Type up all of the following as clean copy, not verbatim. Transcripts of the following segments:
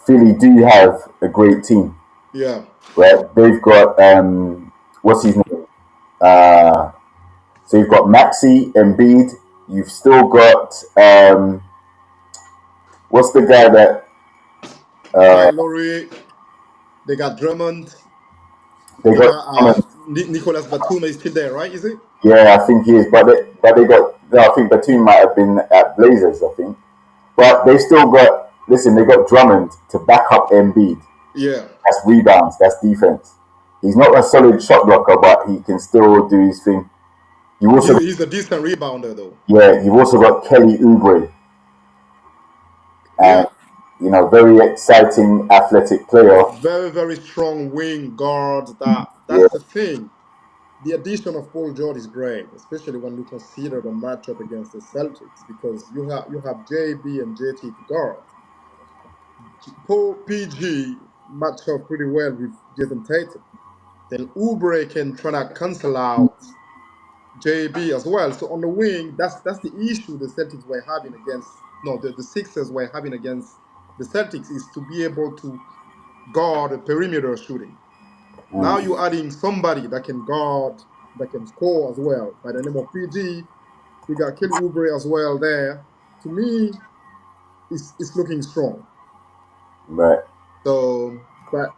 Philly do have a great team. Yeah. Right? They've got what's his name? Uh, so you've got Maxi, Embiid. You've still got what's the guy that uh, Kyle Lowry. They got Drummond. they They got? got Nicolas Batum is still there, right? Is it? Yeah, I think he is, but they got. No, I think Batum might have been at Blazers. I think, but they still got. Listen, they got Drummond to back up Embiid. Yeah. That's rebounds. That's defense. He's not a solid shot blocker, but he can still do his thing. You also, He's a decent rebounder though. yeah, you've also got Kelly Oubre, and Yeah. very exciting athletic player. Very, very strong wing guard. That's Yeah, the thing. The addition of Paul George is great, especially when you consider the matchup against the Celtics, because you have JB and JT to guard. Paul PG match up pretty well with Jason Tatum. Then Oubre can try to cancel out JB as well. So on the wing, that's the issue the Celtics were having against no the Sixers were having against the Celtics is to be able to guard the perimeter shooting. Now you're adding somebody that can guard, that can score as well. By the name of PG, we got Kelly Oubre as well there. To me, it's looking strong. right. So, but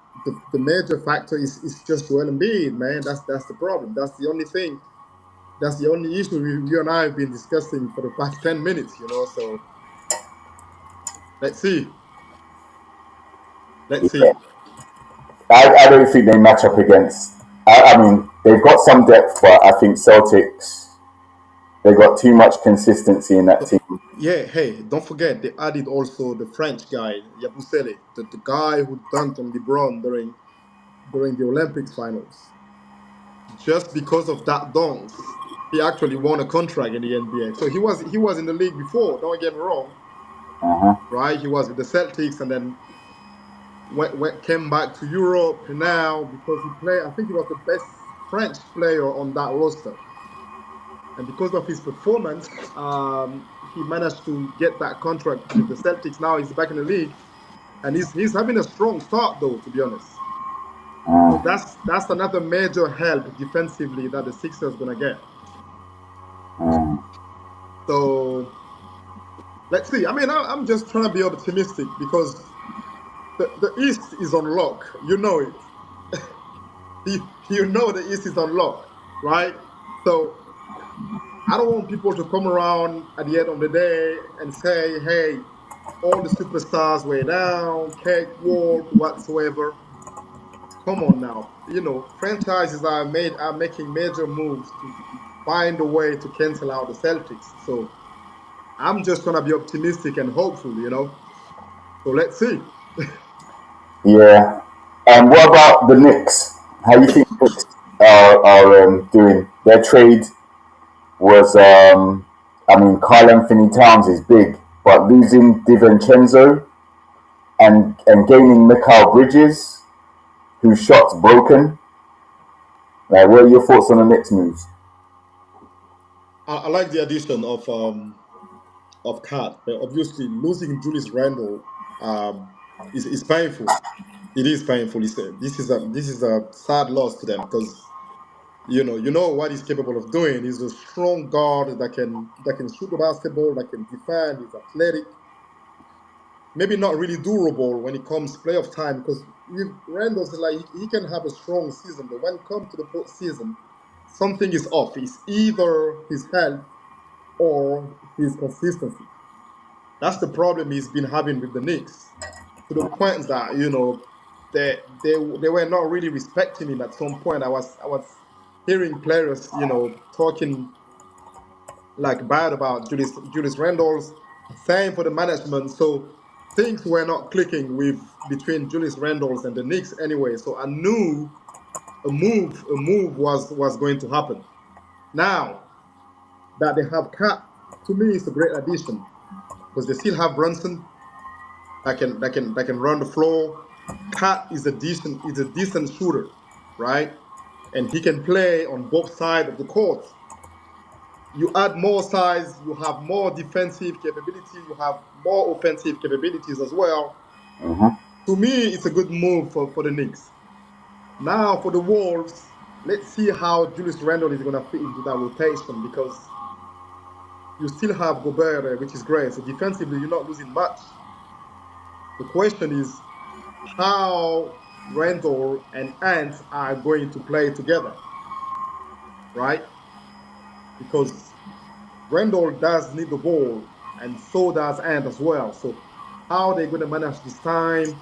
the major factor is just Joel Embiid, man. That's the problem. That's the only thing. That's the only issue you and I have been discussing for the past 10 minutes. So let's see, let's Yeah. see. I don't think they match up against. I mean, they've got some depth, but I think Celtics they got too much consistency in that So, team. yeah, hey, don't forget they added also the French guy, Yabusele, the guy who dunked on LeBron during the Olympics finals. Just because of that dunks, he actually won a contract in the NBA. So he was in the league before. Don't get me wrong, Uh-huh. right? He was with the Celtics and then came back to Europe now because he played. I think he was the best French player on that roster, and because of his performance, he managed to get that contract with the Celtics. Now he's back in the league, and he's having a strong start though, to be honest. So that's another major help defensively that the Sixers gonna get. So let's see. I mean, I'm just trying to be optimistic because the East is on lock. You know it. You know the East is on lock, right? So I don't want people to come around at the end of the day and say, hey, all the superstars were down, cakewalk, whatsoever. Come on now. Franchises are making major moves to find a way to cancel out the Celtics. So I'm just gonna be optimistic and hopeful. So let's see. Yeah. And what about the Knicks? How do you think the Knicks are doing? Their trade was, I mean, Carl Anthony Towns is big, but losing DiVincenzo and gaining Mikal Bridges, whose shot's broken. Like, what are your thoughts on the Knicks moves? I like the addition of Cat, but obviously losing Julius Randle is painful. It is painful. This is a sad loss to them because you know what he's capable of doing. He's a strong guard that can shoot the basketball, that can defend. He's athletic. Maybe not really durable when it comes playoff time because with Randall's like he can have a strong season, but when it comes to the postseason, something is off. It's either his health or his consistency. That's the problem he's been having with the Knicks, to the point that they were not really respecting him at some point. I was hearing players talking like bad about Julius Randles, same for the management. So things were not clicking with between Julius Randles and the Knicks anyway. So I knew a move was going to happen. Now that they have Cat, to me it's a great addition because they still have Brunson that can run the floor. Cat is a decent shooter, right? And he can play on both sides of the court. You add more size, you have more defensive capability, you have more offensive capabilities as well. To me, it's a good move for the Knicks. Now for the Wolves, let's see how Julius Randle is gonna fit into that rotation because you still have Gobert, which is great. So defensively, you're not losing much. The question is how Randle and Ant are going to play together, right? Because Randall does need the ball, and so does Ant as well. So how are they going to manage this time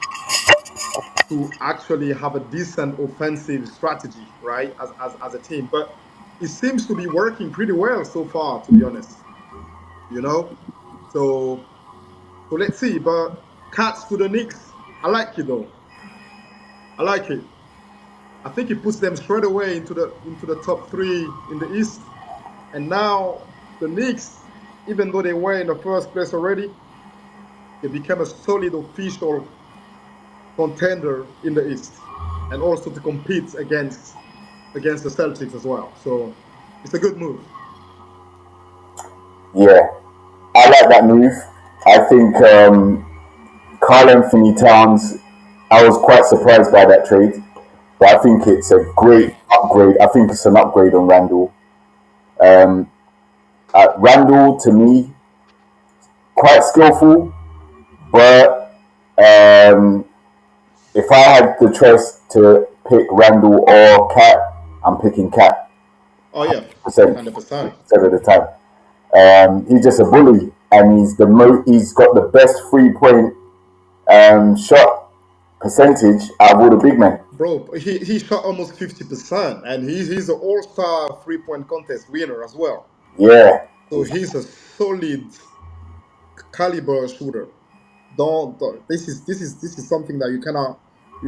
to actually have a decent offensive strategy, right, as a team? But it seems to be working pretty well so far, to be honest. You know, so let's see. But Cats to the Knicks, I like it though. I like it. I think it puts them straight away into the top three in the East. And now the Knicks, even though they were in the first place already, they became a solid official contender in the East, and also to compete against the Celtics as well. So it's a good move. Yeah, I like that move. I think Carl Anthony Towns, I was quite surprised by that trade, but I think it's a great upgrade. I think it's an upgrade on Randall. Um, Randall, to me, quite skillful, but if I had the choice to pick Randall or Cat, I'm picking Cat Oh yeah, 100% 100%. of the time. He's just a bully, and he's got the best 3 point shot percentage out of all the big men. Bro, he shot almost 50%, and he's an all-star 3-point contest winner as well. Yeah, So he's a solid caliber shooter. Don't this is something that you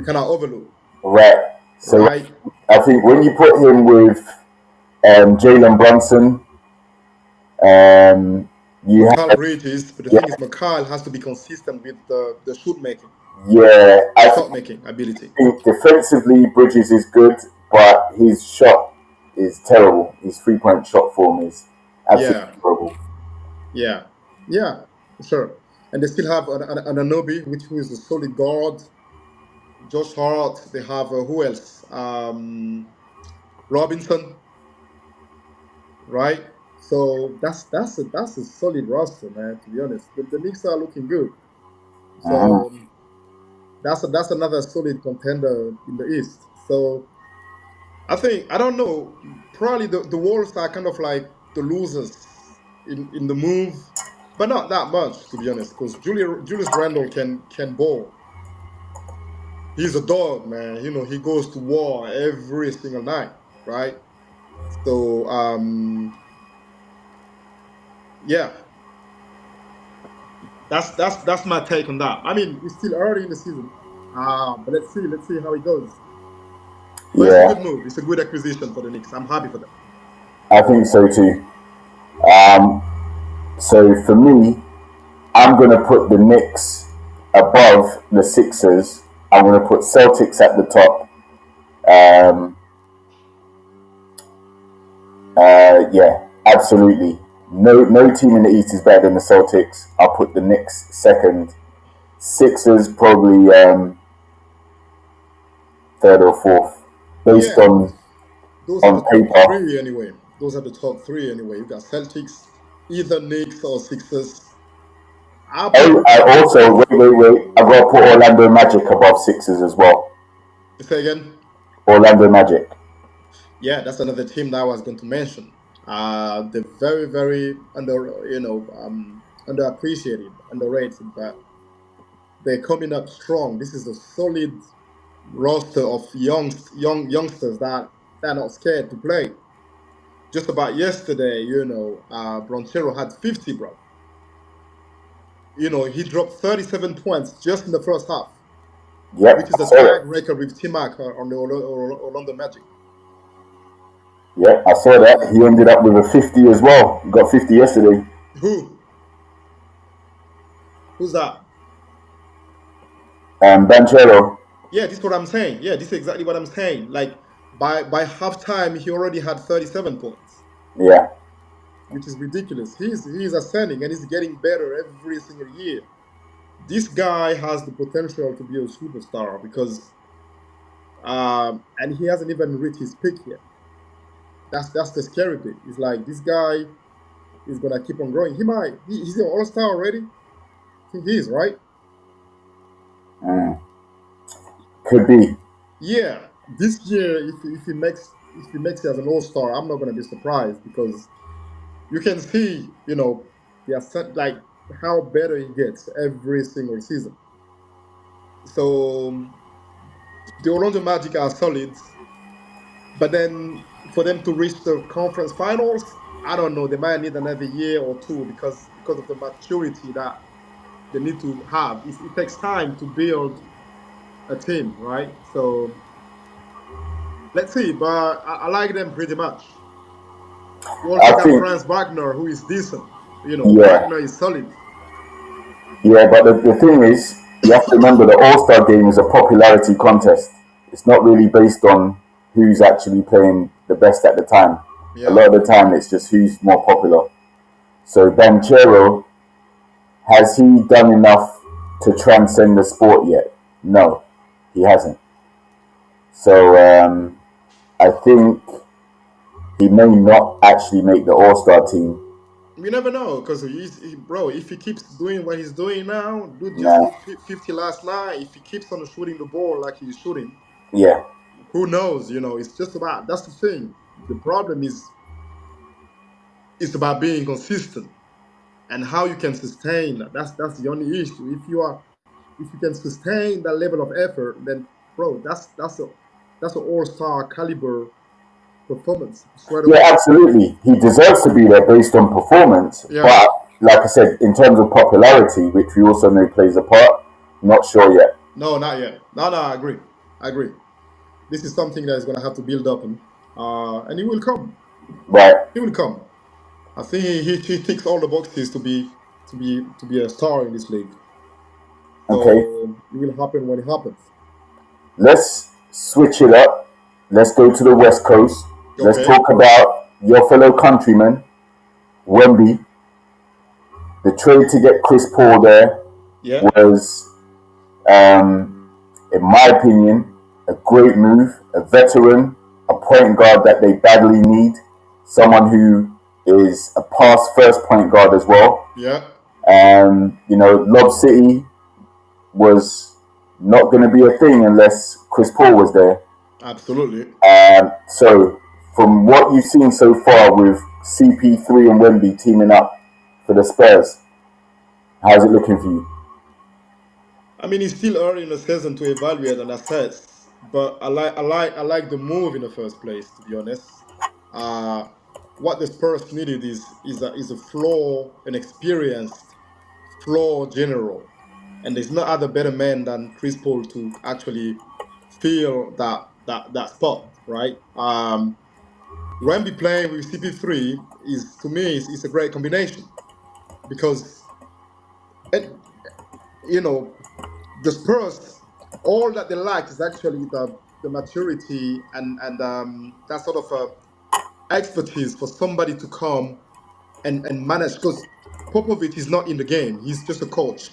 cannot overlook, right. So right? I think when you put him with Jalen Brunson, you Mikal have Bridges, but the yeah, thing is, Mikal has to be consistent with the shoot making, yeah. I shot making ability. think defensively Bridges is good, but his shot is terrible. His 3 point shot form is absolutely Yeah, terrible. yeah, yeah, sure. And they still have an Anobi, who is a solid guard. Josh Hart. They have who else? Robinson, right? So that's a solid roster, man. To be honest, the Knicks are looking good. Mhm. So that's another solid contender in the East. So I don't know. Probably the Wolves are kind of like the losers in the move, but not that much to be honest. Because Julius Randle can ball. He's a dog, man. He goes to war every single night, right? So yeah, that's my take on that. I mean, it's still early in the season, but let's see how it goes. But it's a good Yeah, move. It's a good acquisition for the Knicks. I'm happy for them. I think so too. Um, so for me, I'm gonna put the Knicks above the Sixers. I'm gonna put Celtics at the top. Um, yeah, absolutely. No team in the East is better than the Celtics. I'll put the Knicks second. Sixers probably third or fourth, based Yeah, those are on the top paper. three anyway. Those are the top three anyway. You got Celtics, either Knicks or Sixers. I Oh, put I I put also wait. I've got to put Orlando Magic above Sixers as well. say again. Orlando Magic. Yeah, that's another team that I was going to mention. They're very, very underappreciated, underrated, but they're coming up strong. This is a solid roster of youngsters that are not scared to play. Just about yesterday, Bronchero had 50, bro. He dropped 37 points just in the first half, which Yep, is I a saw tag it. record with T-Mac on the Orlando Magic. Yep, I saw that. He ended up with a 50 as well. He got 50 yesterday. Who? Who's that? Banchero. Yeah, this is what I'm saying. Yeah, this is exactly what I'm saying. Like by halftime, he already had 37 points, Yeah, which is ridiculous. He's ascending and he's getting better every single year. this guy has the potential to be a superstar because, and he hasn't even reached his peak yet. That's the scary bit. It's like this guy is gonna keep on growing. He might. He's an all star already. I think he is, right? Mm. Could be. Yeah. This year, if he makes it as an all star, I'm not gonna be surprised because you can see, like how better he gets every single season. So the Orlando Magic are solid, but then for them to reach the conference finals, I don't know. They might need another year or two because of the maturity that they need to have. It takes time to build a team, right? So let's see. But I like them pretty much. You also I got think, Franz Wagner, who is decent. yeah, Wagner is solid. yeah. But the thing is, you have to remember the All Star game is a popularity contest. It's not really based on who's actually playing the best at the time. A Yeah. lot of the time, it's just who's more popular. So Banchero, has he done enough to transcend the sport yet? No, he hasn't. So I think he may not actually make the All Star team. We never know because bro. If he keeps doing what he's doing now, dude just Nah, hit 50 last night. If he keeps on shooting the ball like he's shooting, yeah, who knows? It's just about that's the thing. The problem is it's about being consistent and how you can sustain that. That's the only issue. If you can sustain that level of effort, then bro, that's an all-star caliber performance straight yeah, away. absolutely. He deserves to be there based on performance. Yeah. But like I said, in terms of popularity, which we also know plays a part, not sure yet. No, not yet. No, I agree. I agree. This is something that is going to have to build up, and it will come. Right. He will come. I think he ticks all the boxes to be a star in this league. Okay. So it will happen when it happens. Let's switch it up. Let's go to the West Coast. Let's Okay. talk about your fellow countryman, Wemby. The trade to get Chris Paul there Yeah. was, in my opinion, a great move. A veteran, a point guard that they badly need, someone who is a past first point guard as well. Yeah. Lob City was not going to be a thing unless Chris Paul was there. Absolutely. So, from what you've seen so far with CP3 and Wemby teaming up for the Spurs, how's it looking for you? I mean, it's still early in the season to evaluate and assess, but I like the move in the first place. To be honest, uh, what the Spurs needed is a floor, an experienced floor general, and there's no other better man than Chris Paul to actually fill that spot, right? Wemby playing with CP3 is to me is a great combination because and, you know the Spurs, all that they lack is actually the maturity and that sort of expertise for somebody to come and manage. Because Popovich is not in the game; he's just a coach.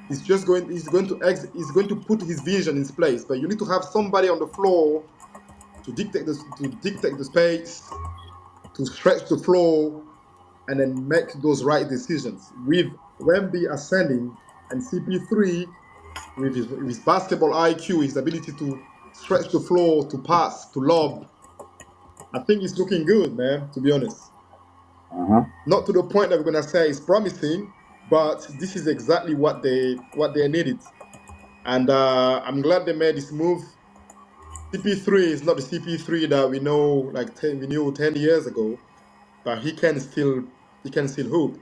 He's going to put his vision in place. But you need to have somebody on the floor to dictate the space, to stretch the floor, and then make those right decisions. With Wemby ascending and CP3 with his basketball IQ, his ability to stretch the floor, to pass, to lob. I think it's looking good, man, to be honest. Uh-huh. Not to the point that we're gonna say it's promising, but this is exactly what they needed. And I'm glad they made this move. CP3 is not the CP3 that we knew 10 years ago, but he can still hoop.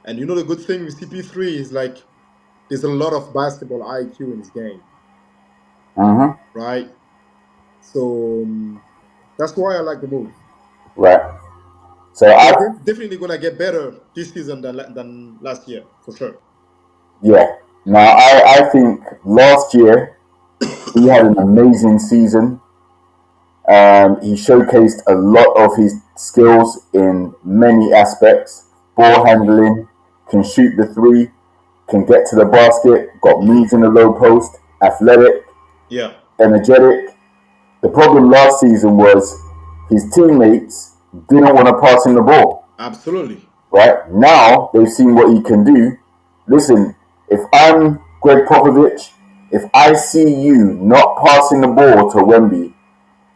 And the good thing with CP3 is like there's a lot of basketball IQ in his game, Uh-huh. right? So that's why I like the move. Right. So They're I, definitely gonna get better this season than last year for sure. yeah. Now I think last year he had an amazing season. He showcased a lot of his skills in many aspects. Ball handling, can shoot the three. can get to the basket, got moves in the low post, athletic, Yeah, energetic. The problem last season was his teammates didn't want to pass him the ball. absolutely. Right now, they've seen what he can do. Listen, if I'm Greg Popovich, if I see you not passing the ball to Wemby,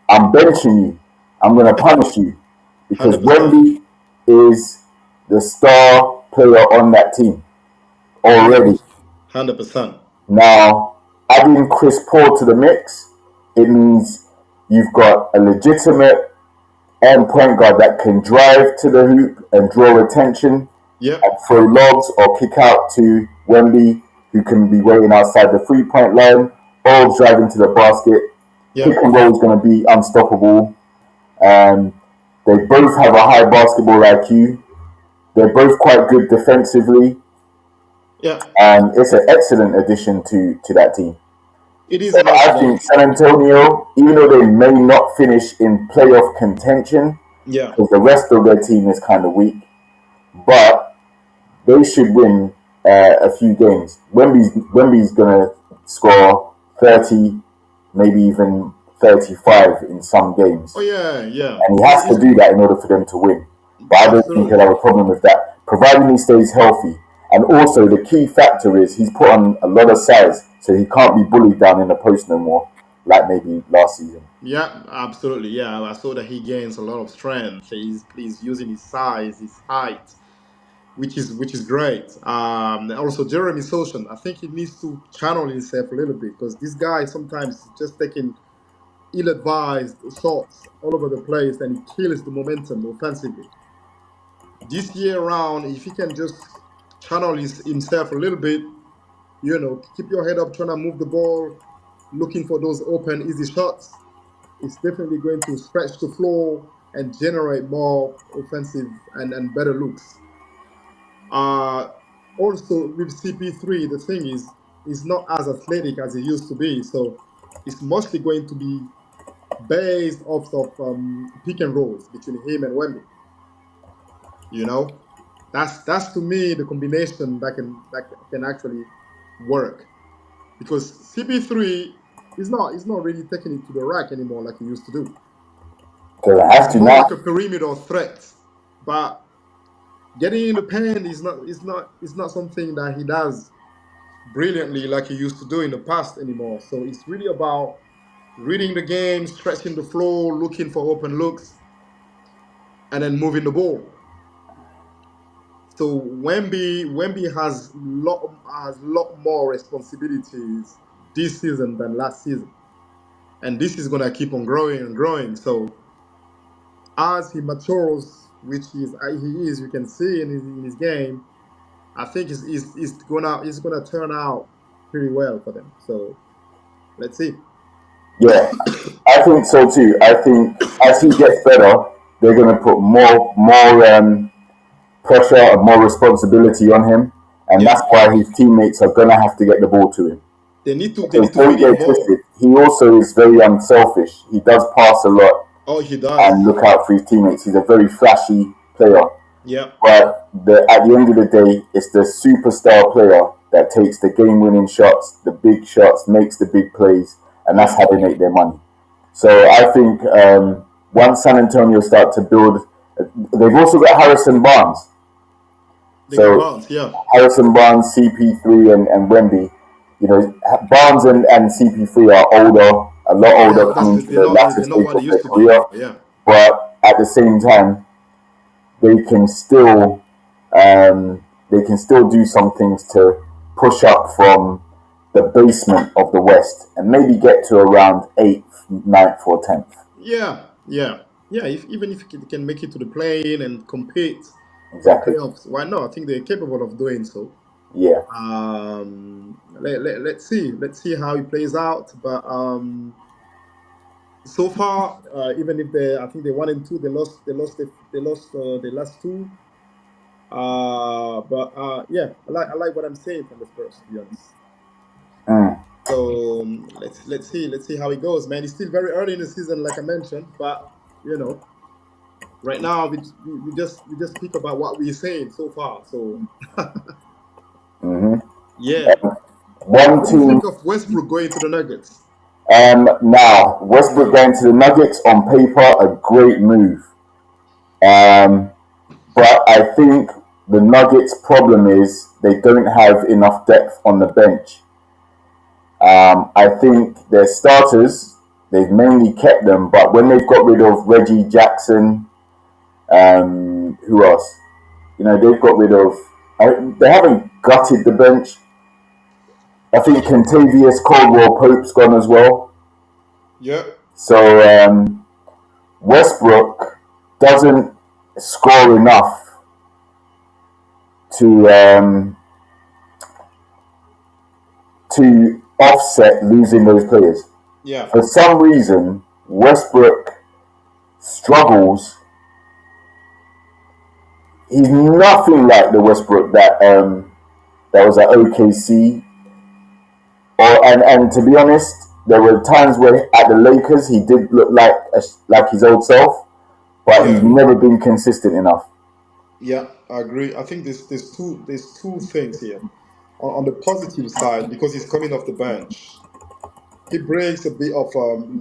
I'm benching you. I'm going to punish you because 100%. Wemby is the star player on that team already. 100%. Now, adding Chris Paul to the mix, it means you've got a legitimate end point guard that can drive to the hoop and draw attention and Yep. throw lobs or kick out to Wemby, who can be waiting outside the 3 point line or driving to the basket. Pick Yep. and roll is going to be unstoppable. Um, they both have a high basketball IQ. They're both quite good defensively, Yep. and it's an excellent addition to that team. It is So an I excellent. think San Antonio, even though they may not finish in playoff contention, Yeah. because the rest of their team is kind of weak, but they should win a few games. Wemby's gonna score 30, maybe even 35 in some games, Oh yeah, yeah. and he has to do that in order for them to win. But I don't think he'll Absolutely. have a problem with that, providing he stays healthy. And also, the key factor is he's put on a lot of size, so he can't be bullied down in the post no more, like maybe last season. Yeah, absolutely. Yeah, I saw that he gains a lot of strength. He's using his size, his height, which is great. Also Jeremy Sochan, I think he needs to channel himself a little bit because this guy sometimes is just taking ill-advised shots all over the place and he kills the momentum offensively. This year around, if he can just channel himself a little bit, keep your head up, trying to move the ball, looking for those open, easy shots, it's definitely going to stretch the floor and generate more offensive and better looks. Uh, Also, with CP3, the thing is, he's not as athletic as he used to be. So it's mostly going to be based off of pick and rolls between him and Wemby. You know, that's to me the combination that can actually work because CP3 is not really taking it to the rack anymore like he used to do. Because I He's have to more like now. a perimeter threat, but getting in the paint is not something that he does brilliantly like he used to do in the past anymore. So it's really about reading the game, stretching the floor, looking for open looks, and then moving the ball. So Wemby has lot more responsibilities this season than last season, and this is gonna keep on growing and growing. So as he matures, which he is, you can see in his game, I think it's gonna turn out pretty well for them. So let's see. Yeah, I think so too. I think as he gets better, they're going to put more pressure and more responsibility on him, and that's Yeah, why his teammates are going to have to get the ball to him. they need to they Because need to don't feed him get it twisted, more. he also is very unselfish. He does pass a lot Oh, he and does. look out for his teammates. He's a very flashy player, Yeah, but at the end of the day, it's the superstar player that takes the game-winning shots, the big shots, makes the big plays, and that's yeah. how they make their money. So I think once San Antonio start to build, they've also got Harrison Barnes. They got So bounce. Yeah, Harrison Barnes, CP3, and Wemby. You know, Barnes and CP3 are older, a lot yeah. older, That's coming to they're the not latter they're not stage what they of their used to be career. anymore. Yeah, But at the same time, they can still they can still do some things to push up from the basement of the West and maybe get to around eighth, ninth, or 10th. yeah, yeah, yeah. Even if you can make it to the play-in and compete for the Exactly. playoffs, why not? I think they're capable of doing so. Yeah. Let's see how it plays out. But so far, even if I think they 1-2, they lost the last two. But yeah, I like what I'm saying from the Spurs, to be honest. Mm. So let's see how it goes, man. It's still very early in the season, like I mentioned, but you know, right now we just speak about what we're saying so far. So Hmm. Yeah. One What do you team. think of Westbrook going to the Nuggets? Now Westbrook Yeah. going to the Nuggets on paper, a great move. Um, but I think the Nuggets' problem is they don't have enough depth on the bench. I think their starters, they've mainly kept them, but when they've got rid of Reggie Jackson, who else? They've got rid of. They haven't gutted the bench. I think Contavious Caldwell Pope's gone as well. Yeah. So Westbrook doesn't score enough to offset losing those players. Yeah. For some reason, Westbrook struggles. He's nothing like the Westbrook that was at OKC. And to be honest, there were times where at the Lakers he did look like his old self, but he's Yeah. never been consistent enough. Yeah. I agree. I think there's two things here. On the positive side, because he's coming off the bench, he brings a bit of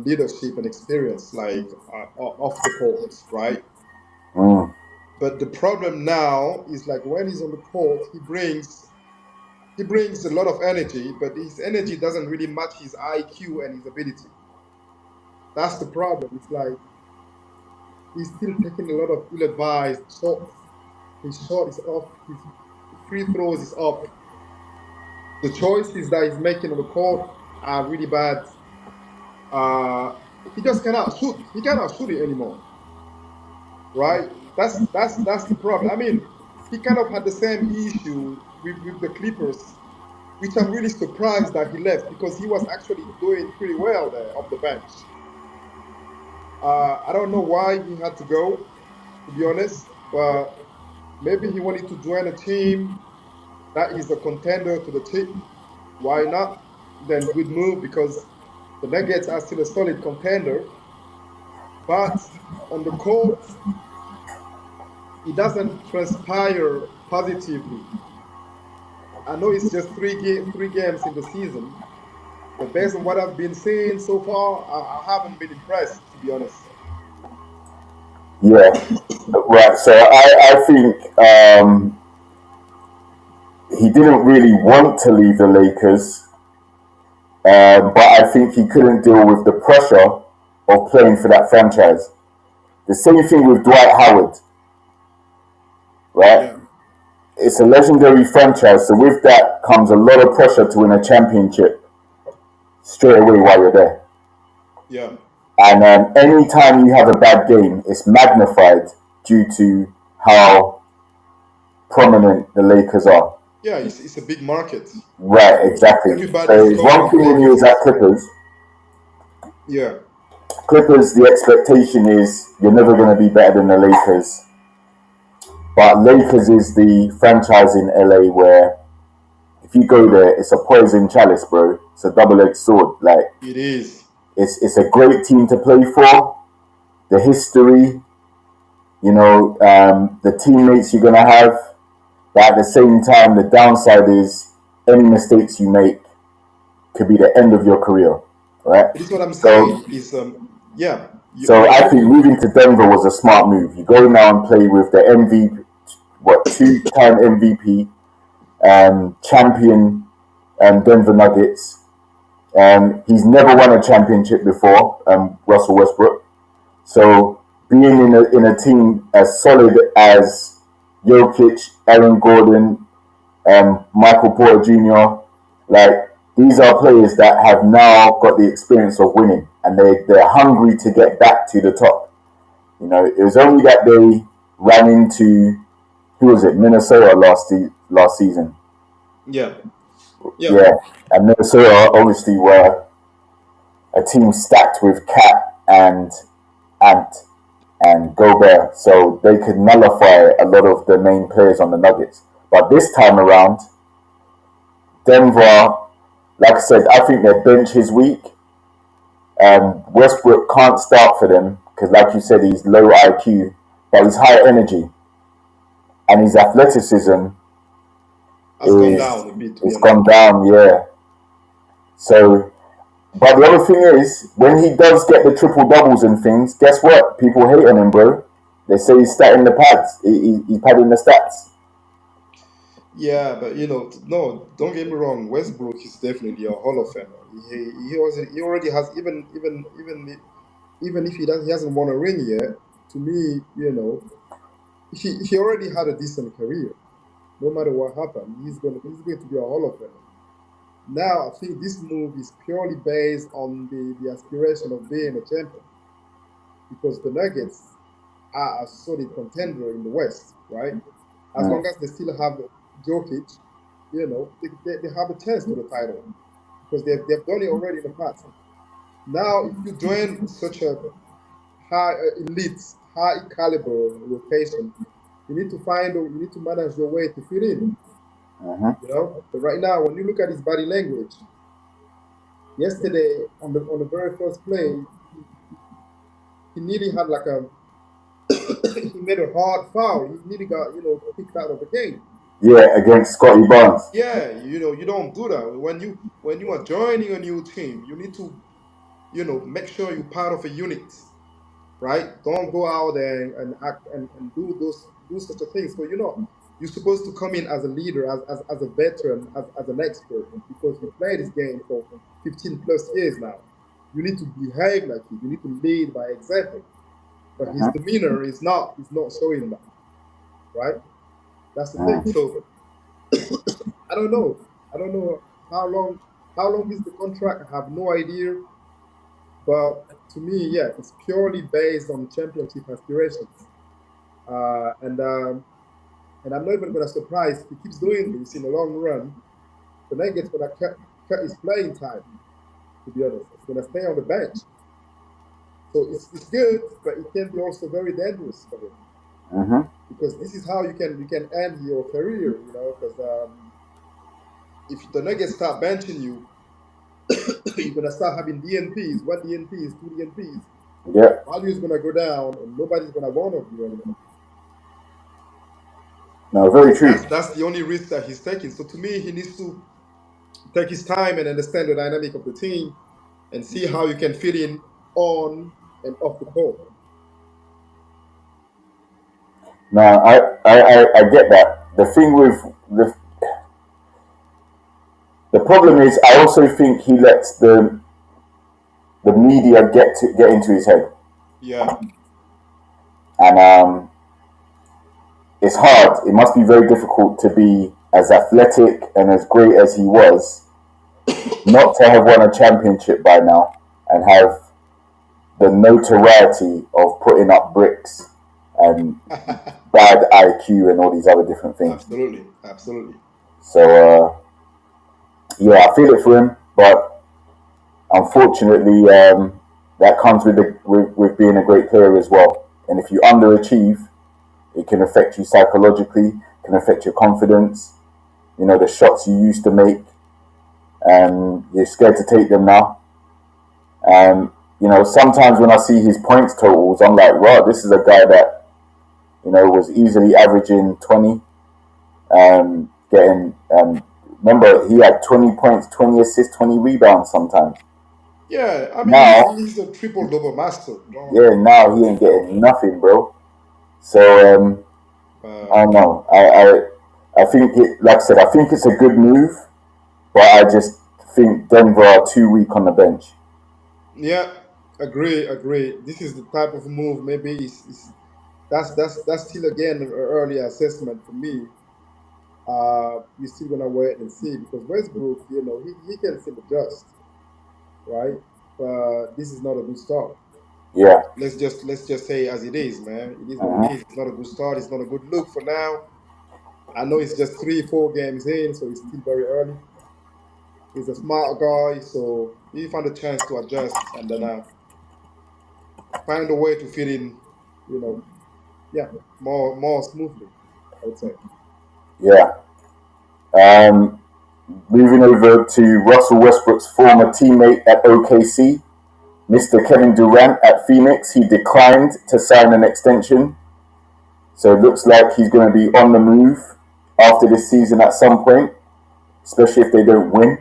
leadership and experience, like off the court, right? Mm. But the problem now is like when he's on the court, he brings a lot of energy, but his energy doesn't really match his IQ and his ability. That's the problem. It's like he's still taking a lot of ill-advised shots. His shot is off. His free throws is up. The choices that he's making on the court are really bad. Uh, he just cannot shoot. He cannot shoot it anymore, right? That's the problem. I mean, he kind of had the same issue with the Clippers, which I'm really surprised that he left because he was actually doing pretty well there off the bench. I don't know why he had to go, to be honest, but maybe he wanted to join a team that is a contender to the tip. Why not? Then good move because the Nuggets are still a solid contender. But on the court, it doesn't transpire positively. I know it's just three games in the season, but based on what I've been seeing so far, I haven't been impressed, to be honest. Yeah, right. So I think he didn't really want to leave the Lakers, but I think he couldn't deal with the pressure of playing for that franchise. The same thing with Dwight Howard, right? Yeah, It's a legendary franchise, so with that comes a lot of pressure to win a championship straight away while you're there. yeah, And anytime you have a bad game, it's magnified due to how prominent the Lakers are. yeah. It's a big market. Right, exactly. Everybody So is it's covering one the thing when you was at Lakers. Clippers. Yeah, Clippers, the expectation is you're never going to be better than the Lakers. But Lakers is the franchise in LA where if you go there, it's a poison chalice, bro. It's a double-edged sword. Like it is. it's a great team to play for. The history, the teammates you're gonna have. But at the same time, the downside is any mistakes you make could be the end of your career, right? This is what I'm So, saying. Is yeah. so You're I right. think moving to Denver was a smart move. You go now and play with the MVP, two-time MVP, champion, Denver Nuggets. He's never won a championship before, Russell Westbrook. So being in a team as solid as Jokic, Aaron Gordon, Michael Porter Jr., like these are players that have now got the experience of winning, and they're hungry to get back to the top. It was only that they ran into who was it, Minnesota last season. Yeah, yeah, Yeah, and Minnesota obviously were a team stacked with Cat and Ant and Gobert, so they could nullify a lot of the main players on the Nuggets. But this time around, Denver, like I said, I think their bench is weak. Westbrook can't start for them because, like you said, he's low IQ, but he's high energy and his athleticism has gone is down a bit, to be it's honest. gone down. Yeah. So, but the other thing is, when he does get the triple doubles and things, guess what? People hate on him, bro. They say he's statting the pads. He's padding the stats. Yeah, but no, don't get me wrong. Westbrook is definitely a Hall of Famer. He already has even if he hasn't won a ring yet. To me, he already had a decent career. No matter what happened, he's going to be a Hall of Famer. Now, I think this move is purely based on the aspiration of being a champion because the Nuggets are a solid contender in the West, right? As long Mm. as they still have Jokic, they have a chance to the title because they've done it already in the past. Now, if you join such a high elite, high caliber rotation, you need to manage your way to fit in. Mm-hmm. But right now, when you look at his body language, yesterday on the very first play, he nearly had like a he made a hard foul. He nearly got kicked out of the game. Yeah, against Scotty Barnes. Yeah, you don't do that when you are joining a new team. You need to make sure you're part of a unit, right? Don't go out there and act and do such a thing. So you're supposed to come in as a leader, as a veteran, as an expert because you play this game for 15 plus years now. You need to behave like it. You need to lead by example. But his Mm-hmm. demeanor is not showing that, right? That's the thing. Mm. So I don't know. I don't know how long is the contract. I have no idea. But to me, yeah, it's purely based on championship aspirations. And I'm not even gonna surprise if he keeps doing this in the long run. The Nuggets gonna cut his playing time. To be honest, it's gonna stay on the bench. So it's good, but it can be also very dangerous for him Mm-hmm. because this is how you can end your career. Because if the Nuggets start benching you, you're gonna start having DNPs, one DNPs, two DNPs. Yeah. Value is gonna go down, and nobody's gonna want of you anymore. No, very So true. that's the only risk that he's taking. So to me, he needs to take his time and understand the dynamic of the team and see how you can fit in on and off the court. No, I get that. The thing with the problem is, I also think he lets the media get into his head, Yeah, and it's hard. It must be very difficult to be as athletic and as great as he was, not to have won a championship by now, and have the notoriety of putting up bricks and bad IQ and all these other different things. absolutely, absolutely. So yeah, I feel it for him, but unfortunately, that comes with being a great player as well. And if you underachieve, it can affect you psychologically, can affect your confidence. The shots you used to make, you're scared to take them now. And sometimes when I see his points totals, I'm like, wow, this is a guy that was easily averaging 20, getting. Remember, he had 20 points, 20 assists, 20 rebounds sometimes. Yeah, I mean Now, he's a triple double master. yeah, now he ain't getting nothing, bro. So I Uh, don't know. I think it, like I said, I think it's a good move, but I just think Denver are too weak on the bench. yeah, agree. This is the type of move. Maybe that's still again an early assessment for me. We're still gonna wait and see because Westbrook, he can still adjust, right? But this is not a good start. Yeah. Let's just say as it is, man. It is what it Uh-huh. is. It's not a good start. It's not a good look for now. I know it's just 3, 4 games in, so it's still very early. He's a smart guy, so he found a chance to adjust and then find a way to fit in, you know, yeah, more smoothly. I would say. Yeah. Um, Moving over to Russell Westbrook's former teammate at OKC, Mr. Kevin Durant at Phoenix. He declined to sign an extension, so it looks like he's going to be on the move. after this season at some point, especially if they don't win.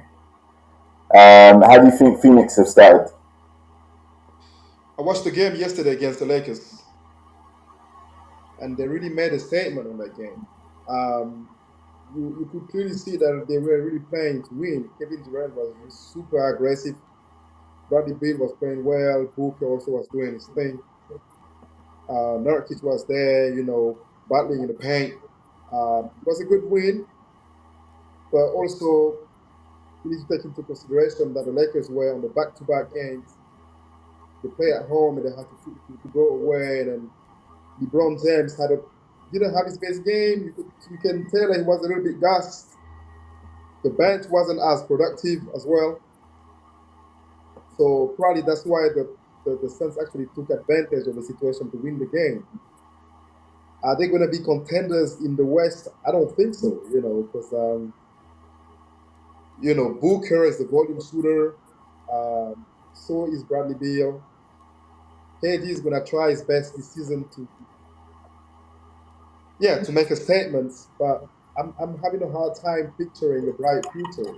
How do you think Phoenix have started? I watched the game yesterday against the Lakers, and they really made a statement on that game. Um, you could clearly see that they were really playing to win. Kevin Durant was super aggressive. Bradley Beal was playing well. Booker also was doing his thing. Nurkic was there, battling in the paint. It was a good win, but also you need to take into consideration that the Lakers were on the back-to-back games. They play at home and they had to go away. And then LeBron James didn't have his best game. You can tell that he was a little bit gassed. The bench wasn't as productive as well. So probably that's why the Suns actually took advantage of the situation to win the game. Are they going to be contenders in the West? I don't think so, because, Booker is the volume shooter. So is Bradley Beal. KD is going to try his best this season to make a statement, but I'm having a hard time picturing a bright future,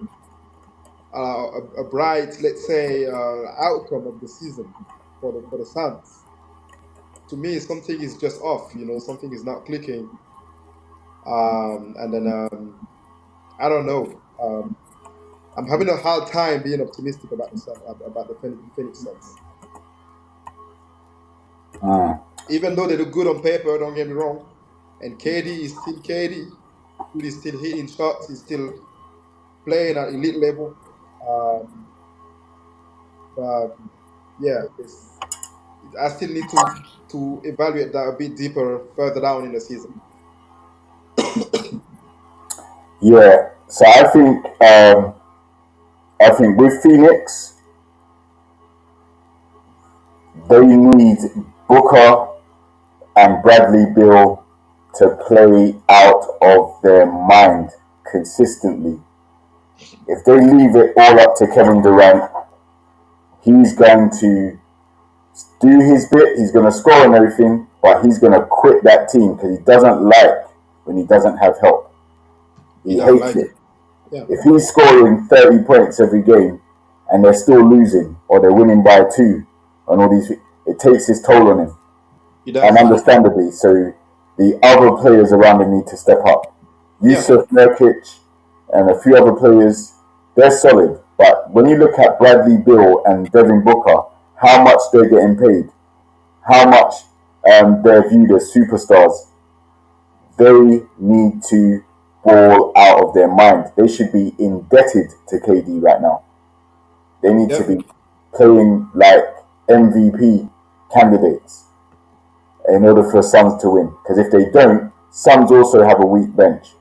a bright, let's say, outcome of the season for the Suns. To me, something is just off. Something is not clicking. And then I don't know. I'm having a hard time being optimistic about the Phoenix Suns. Even though they look good on paper, don't get me wrong. And KD is still KD. He's still hitting shots. He's still playing at elite level. But yeah, I still need to evaluate that a bit deeper further down in the season. Yeah, so I think with Phoenix, they need Booker and Bradley Beal to play out of their mind consistently. If they leave it all up to Kevin Durant, he's going to do his bit, he's going to score and everything, but he's going to quit that team because he doesn't like when he doesn't have help. He hates like it. Yeah. If he's scoring 30 points every game and they're still losing or they're winning by 2 on all these, it takes his toll on him. And understandably, so the other players around him need to step up. Yusuf Nurkic and a few other players, they're solid. But when you look at Bradley Beal and Devin Booker, how much they're getting paid, how much they're viewed as superstars, they need to ball out of their mind. They should be indebted to KD right now. They need to be playing like MVP candidates in order for Suns to win. Because if they don't, Suns also have a weak bench.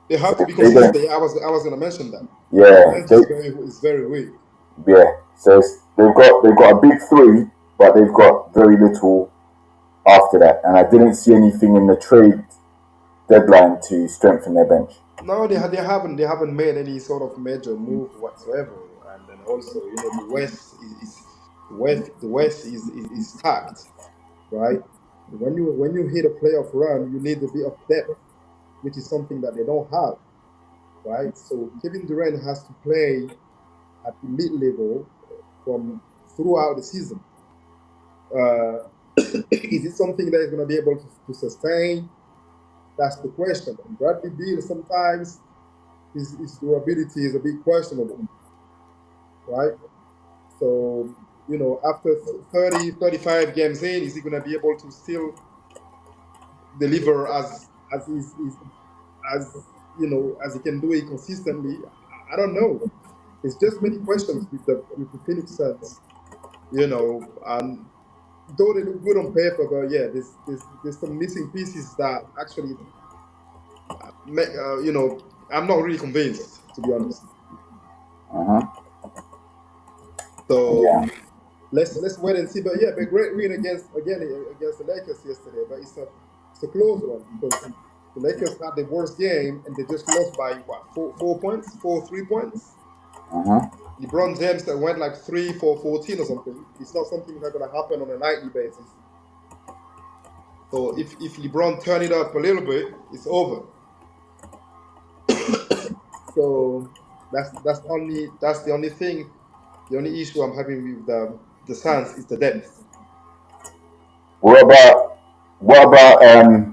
They have to be consistent. I was going to mention that. Yeah, the bench is very weak. Yeah, so they've got a big 3, but they've got very little after that. And I didn't see anything in the trade deadline to strengthen their bench. No, they haven't made any sort of major move whatsoever. And then also, the West is stacked, right? When you hit a playoff run, you need a bit of depth, which is something that they don't have, right? So Kevin Durant has to play at elite level from throughout the season. Is it something that is going to be able to sustain? That's the question. And Bradley Beal, sometimes his durability is a bit questionable, right? So, after 30, 35 games in, is he going to be able to still deliver as he can do it consistently? I don't know. It's just many questions with the Phoenix Suns, and though they look good on paper, but yeah, there's some missing pieces that actually, I'm not really convinced, to be honest. So let's wait and see. But yeah, a great win against the Lakers yesterday, but it's a close one because the Lakers had the worst game and they just lost by what, 4 points, 3 points. LeBron James that went like 3 for 14 or something. It's not something that's gonna happen on a nightly basis. So if LeBron turn it up a little bit, it's over. So that's the only thing. The only issue I'm having with the Suns is the depth. What about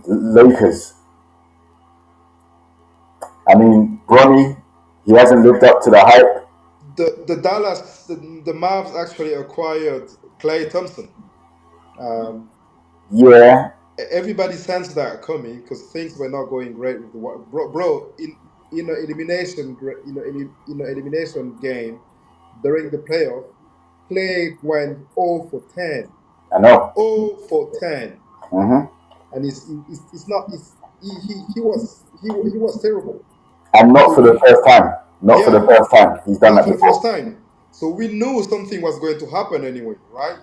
Lakers? I mean, Bronny, he hasn't lived up to the hype. The Mavs actually acquired Clay Thompson. Um, Yeah, Everybody sensed that coming because things were not going great with the bro in an elimination elimination game during the playoff. Clay went 0 for 10, I know. 0 for 10, Hmm. and it's not it's, he was terrible. And not So for the first time. Not for the yeah, first time. He's done not that for the first before. time. So we knew something was going to happen anyway, right?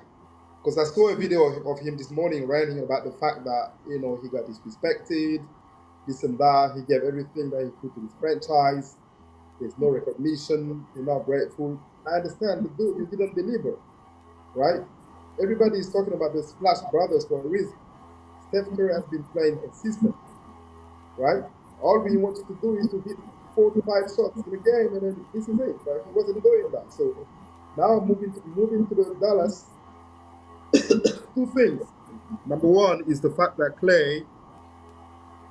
Because I saw a video of him this morning ranting about the fact that he got disrespected, this and that. He gave everything that he could to his franchise. There's no recognition. They're not grateful. I understand, but dude, you didn't deliver, right? Everybody is talking about the Splash Brothers for a reason. Steph Curry has been playing consistently, right? All we want you to do is to hit 4 to 5 shots in a game, and then this is it. But he wasn't doing that. So now moving to the Dallas, two things. Number one is the fact that Clay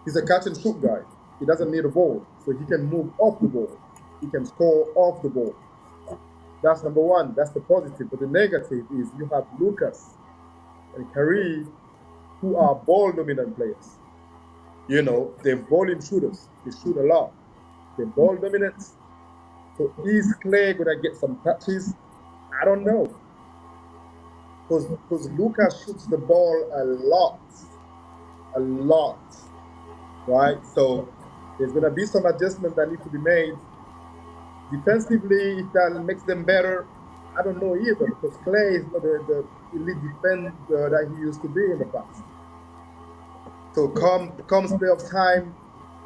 is a catch and shoot guy. He doesn't need a ball, so he can move off the ball. He can score off the ball. That's number one. That's the positive. But the negative is you have Lucas and Kyrie, who are ball dominant players. They're volume shooters. They shoot a lot. They're ball dominant. So is Clay gonna get some touches? I don't know. Because Lucas shoots the ball a lot, right? So there's gonna be some adjustment that need to be made defensively. If that makes them better, I don't know either because Clay is not the elite defender that he used to be in the past. So comes playoff time,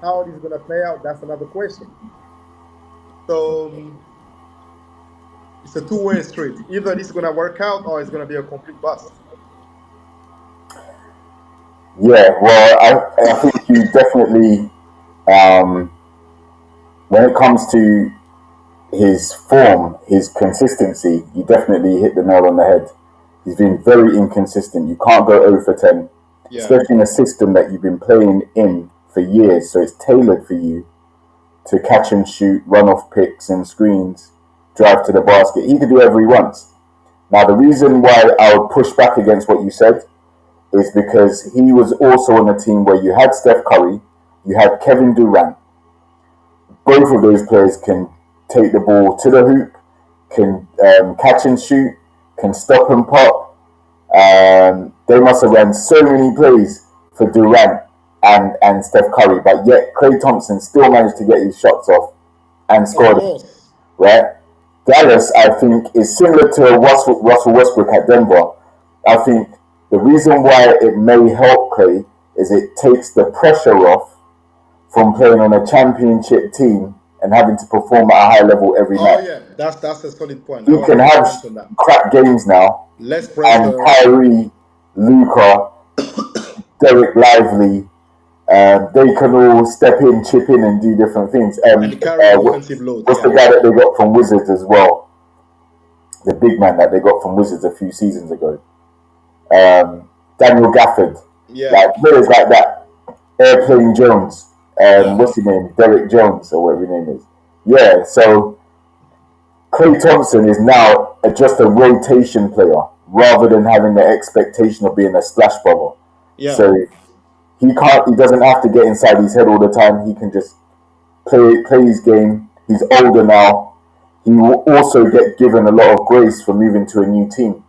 how it is gonna play out? That's another question. So it's a two-way street. Either this is gonna work out or it's gonna be a complete bust. Yeah, well, I think you definitely, um, when it comes to his form, his consistency, you definitely hit the nail on the head. He's been very inconsistent. You can't go 0 for 10, Yeah. especially in a system that you've been playing in for years. So it's tailored for you to catch and shoot, run off picks and screens, drive to the basket. He could do whatever he wants. Now, the reason why I would push back against what you said is because he was also on a team where you had Steph Curry, you had Kevin Durant. Both of those players can take the ball to the hoop, can catch and shoot, can stop and pop. They must have run so many plays for Durant and Steph Curry, but yet Klay Thompson still managed to get his shots off and Of scored, course. right? Dallas, I think, is similar to Russell Westbrook at Denver. I think the reason why it may help Clay is it takes the pressure off from playing on a championship team and having to perform at a high level every Oh night. yeah, that's a solid point. I He was can going to have mention that. crap games now, Less and pressure. Kyrie, Luca, Derek Lively, they can all step in, chip in, and do different things. And carry the offensive load. What's the Yeah. guy that they got from Wizards as well? The big man that they got from Wizards a few seasons ago. Daniel Gafford. Yeah. Like players like that. Airplane Jones. Yeah. What's his name? Derek Jones or whatever his name is. Yeah, so Klay Thompson is now just a rotation player rather than having the expectation of being a splash brother. Yeah. So he doesn't have to get inside his head all the time. He can just play his game. He's older now. He will also get given a lot of grace for moving to a new team,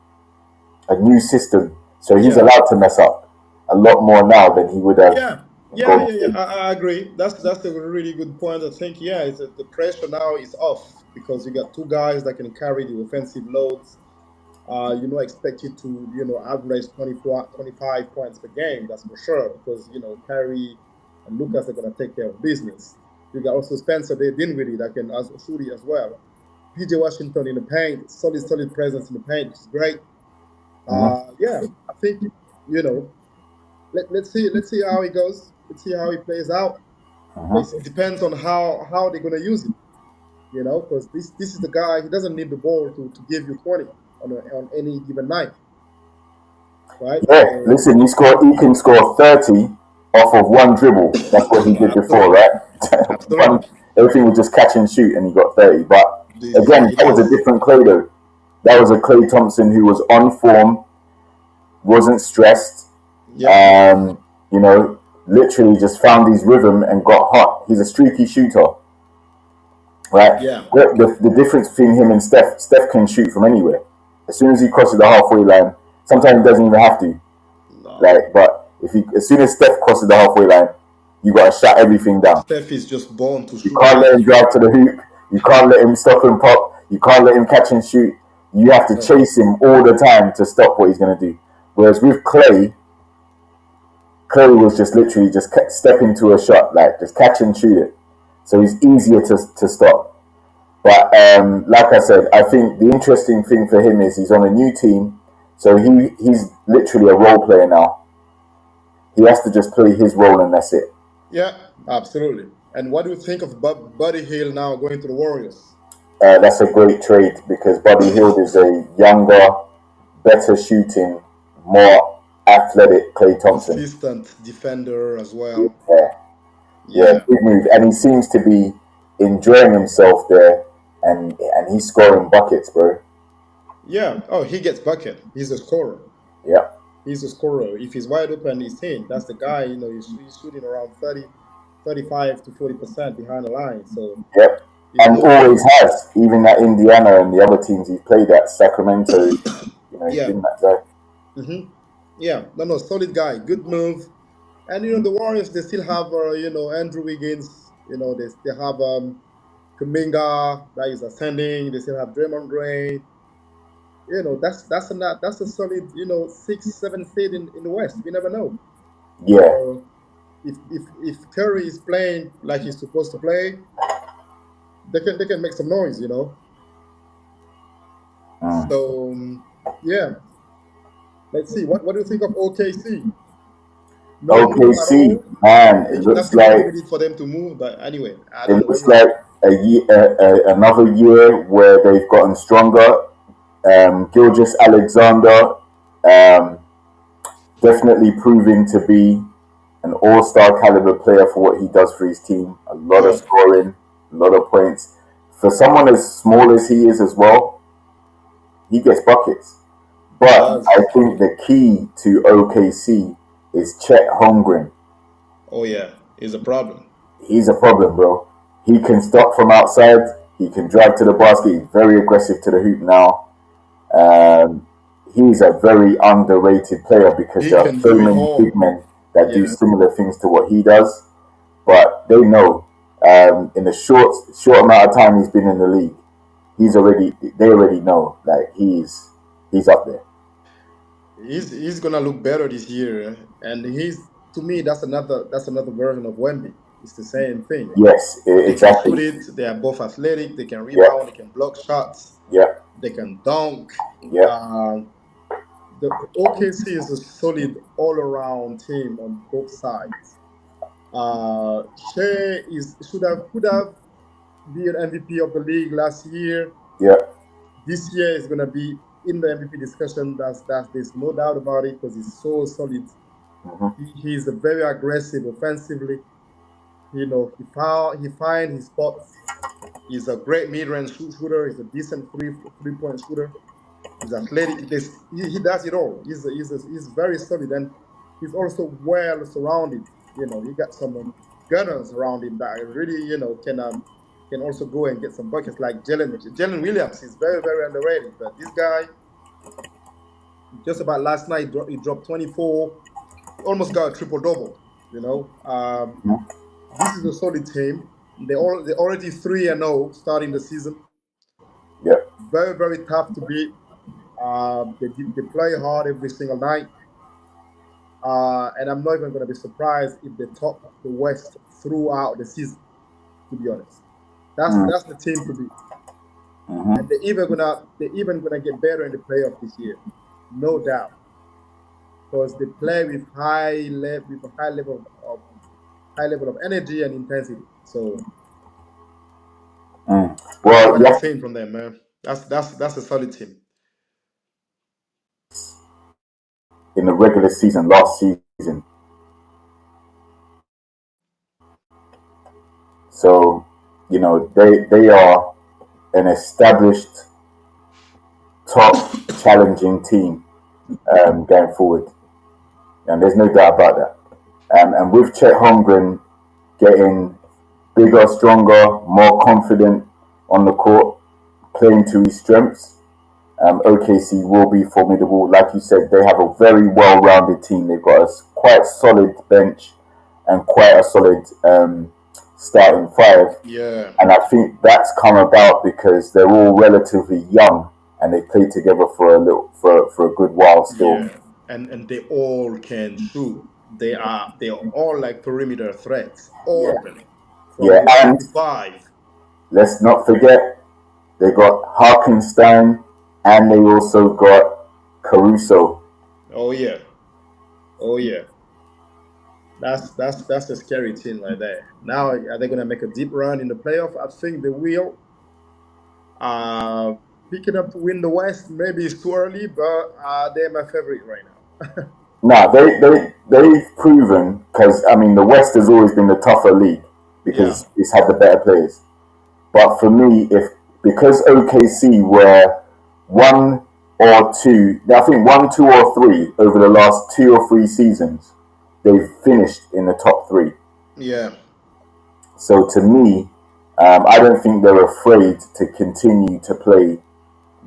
a new system. So he's allowed to mess up a lot more now than he would have. Yeah. I agree. That's a really good point. I think it's the pressure now is off because you got two guys that can carry the offensive loads. Expect you to average 24, 25 points per game. That's for sure because Kyrie and Lucas are gonna take care of business. You got also Spencer Dinwiddie that can also shoot it as well. PJ Washington in the paint, solid presence in the paint, which is great. I think let's see how it goes. Let's see how it plays out. Mhm. It depends on how they're gonna use it. because this is the guy. He doesn't need the ball to give you 20 on any given night, right? Yeah, So listen, he can score 30 off of one dribble. That's what he did before, absolutely, right? absolutely, One, everything was just catch and shoot, and he got 30. But again, it that was a is. different Clay, though. That was a Clay Thompson who was on form, wasn't stressed, Yep. um, you know, literally just found his rhythm and got hot. He's a streaky shooter, right? Yeah. The difference between him and Steph can shoot from anywhere. As soon as he crosses the halfway line, sometimes he doesn't even have to. No. Like, but if he, as soon as Steph crosses the halfway line, you got to shut everything down. Steph is just born to You shoot can't let threes. him drive to the hoop. You can't let him stop and pop. You can't let him catch and shoot. You have to No. chase him all the time to stop what he's going to do. Whereas with Clay, Clay was just literally just step into a shot, like just catch and shoot it. So he's easier to stop. But like I said, I think the interesting thing for him is he's on a new team, so he's literally a role player now. He has to just play his role and that's it. Yeah, absolutely. And what do you think of Buddy Hill now going to the Warriors? That's a great trade because Buddy Hield is a younger, better shooting, more athletic Clay Thompson. Consistent defender as well. Yeah, yeah, Yeah. big move, and he seems to be enjoying himself there, and he's scoring buckets, bro. Yeah. Oh, he gets bucket. He's a scorer. Yeah, He's a scorer. If he's wide open, he's in. That's the guy, he's shooting around 35 to 40% behind the line. So yeah, he's and known always to, has. Even at Indiana and the other teams he's played at, Sacramento, he's yeah. been that guy. Yeah. No, no, solid guy. Good move. And, the Warriors, they still have, Andrew Wiggins. They have Kuminga that is ascending. They still have Draymond Green. That's a solid, 6, 7 seed in the West. We never know. Yeah, So if Curry is playing like he's supposed to play, they can make some noise. mm. So yeah, let's see. What do you think of OKC? No move at OKC, all. man, Maybe that's a little bit for them to move, but anyway, I it don't know. What looks do you think? like a year, another year where they've gotten stronger. Gilgis Alexander, um, definitely proving to be an all-star caliber player for what he does for his team. A lot of Yeah, scoring, a lot of points. For someone as small as he is as well, he gets buckets. he But I does. think the key to OKC is Chet Holmgren. Oh yeah, is a problem. He's a problem, bro. He can stop from outside. He can drive to the basket. He's very aggressive to the hoop now. Um, he's a very underrated player because He there are can so do it many big all. men that do Yeah, similar things to what he does. But they know in the short amount of time he's been in the league, they already know like he's up there. he's gonna look better this year, and he's to me that's another version of Wemby. It's the same thing. Yes, They can exactly. shoot it. They are both athletic. They can rebound. Yep, They can block shots. yep, They can dunk. yep. Um, the OKC is a solid all-around team on both sides. Shea is should have could have been MVP of the league last year. Yep. This year is gonna be in the MVP discussion. That's there's no doubt about it because he's so solid. Hmm. He's a very aggressive offensively. He find his spots. He's a great mid-range shooter. He's a decent three-point shooter. He's athletic. He does it all. He's very solid, and he's also well surrounded. He got some gunners around him that really can also go and get some buckets like Jalen Williams is very very underrated. But this guy, just about last night, he dropped 24. He almost got a triple double. This is a solid team. They already 3-0 starting the season. Yep. Very very tough to beat. They play hard every single night. And I'm not even going to be surprised if they top the West throughout the season. To be honest, that's the team to beat. And Hmm. they're even gonna get better in the playoff this year, no doubt, because they play with a high level of energy and intensity. So Mm. That's Well, what I'm yeah, saying from them, man. That's a solid team. in the regular season last season. So, they are an established top challenging team going forward, and there's no doubt about that. And with Chet Holmgren getting bigger, stronger, more confident on the court, playing to his strengths, OKC will be formidable. Like you said, they have a very well-rounded team. They've got a quite solid bench and quite a solid starting five. Yeah, And I think that's come about because they're all relatively young and they played together for a good while still. yeah, and they all can shoot. They are all like perimeter threats, all Yeah, of them, from yeah. one And to five. let's not forget they got Harkenstein and they also got Caruso. Oh yeah, oh yeah. That's a scary team like that. Now are they gonna make a deep run in the playoff? I think they will. Uh, Picking up to win the West maybe it's too early, but they're my favorite right now. No, they've proven because I mean the West has always been the tougher league Yeah, because it's had the better players. But for me, if because OKC were one or two, I think one, two, or three over the last 2 or 3 seasons, they've finished in the top three. yeah. So to me, I don't think they're afraid to continue to play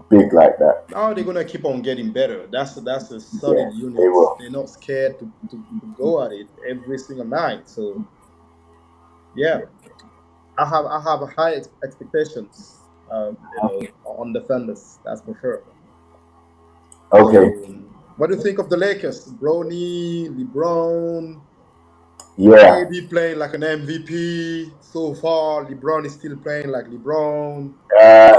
big like that. Now they're gonna keep on getting better. That's a Yeah, solid they unit. will. They're not scared to go at it every single night. So yeah, I have high expectations. On the Thunders, that's for sure. Okay. So what do you think of the Lakers? Bronny, LeBron, Yeah. AD playing like an MVP so far. LeBron is still playing like LeBron. Uh,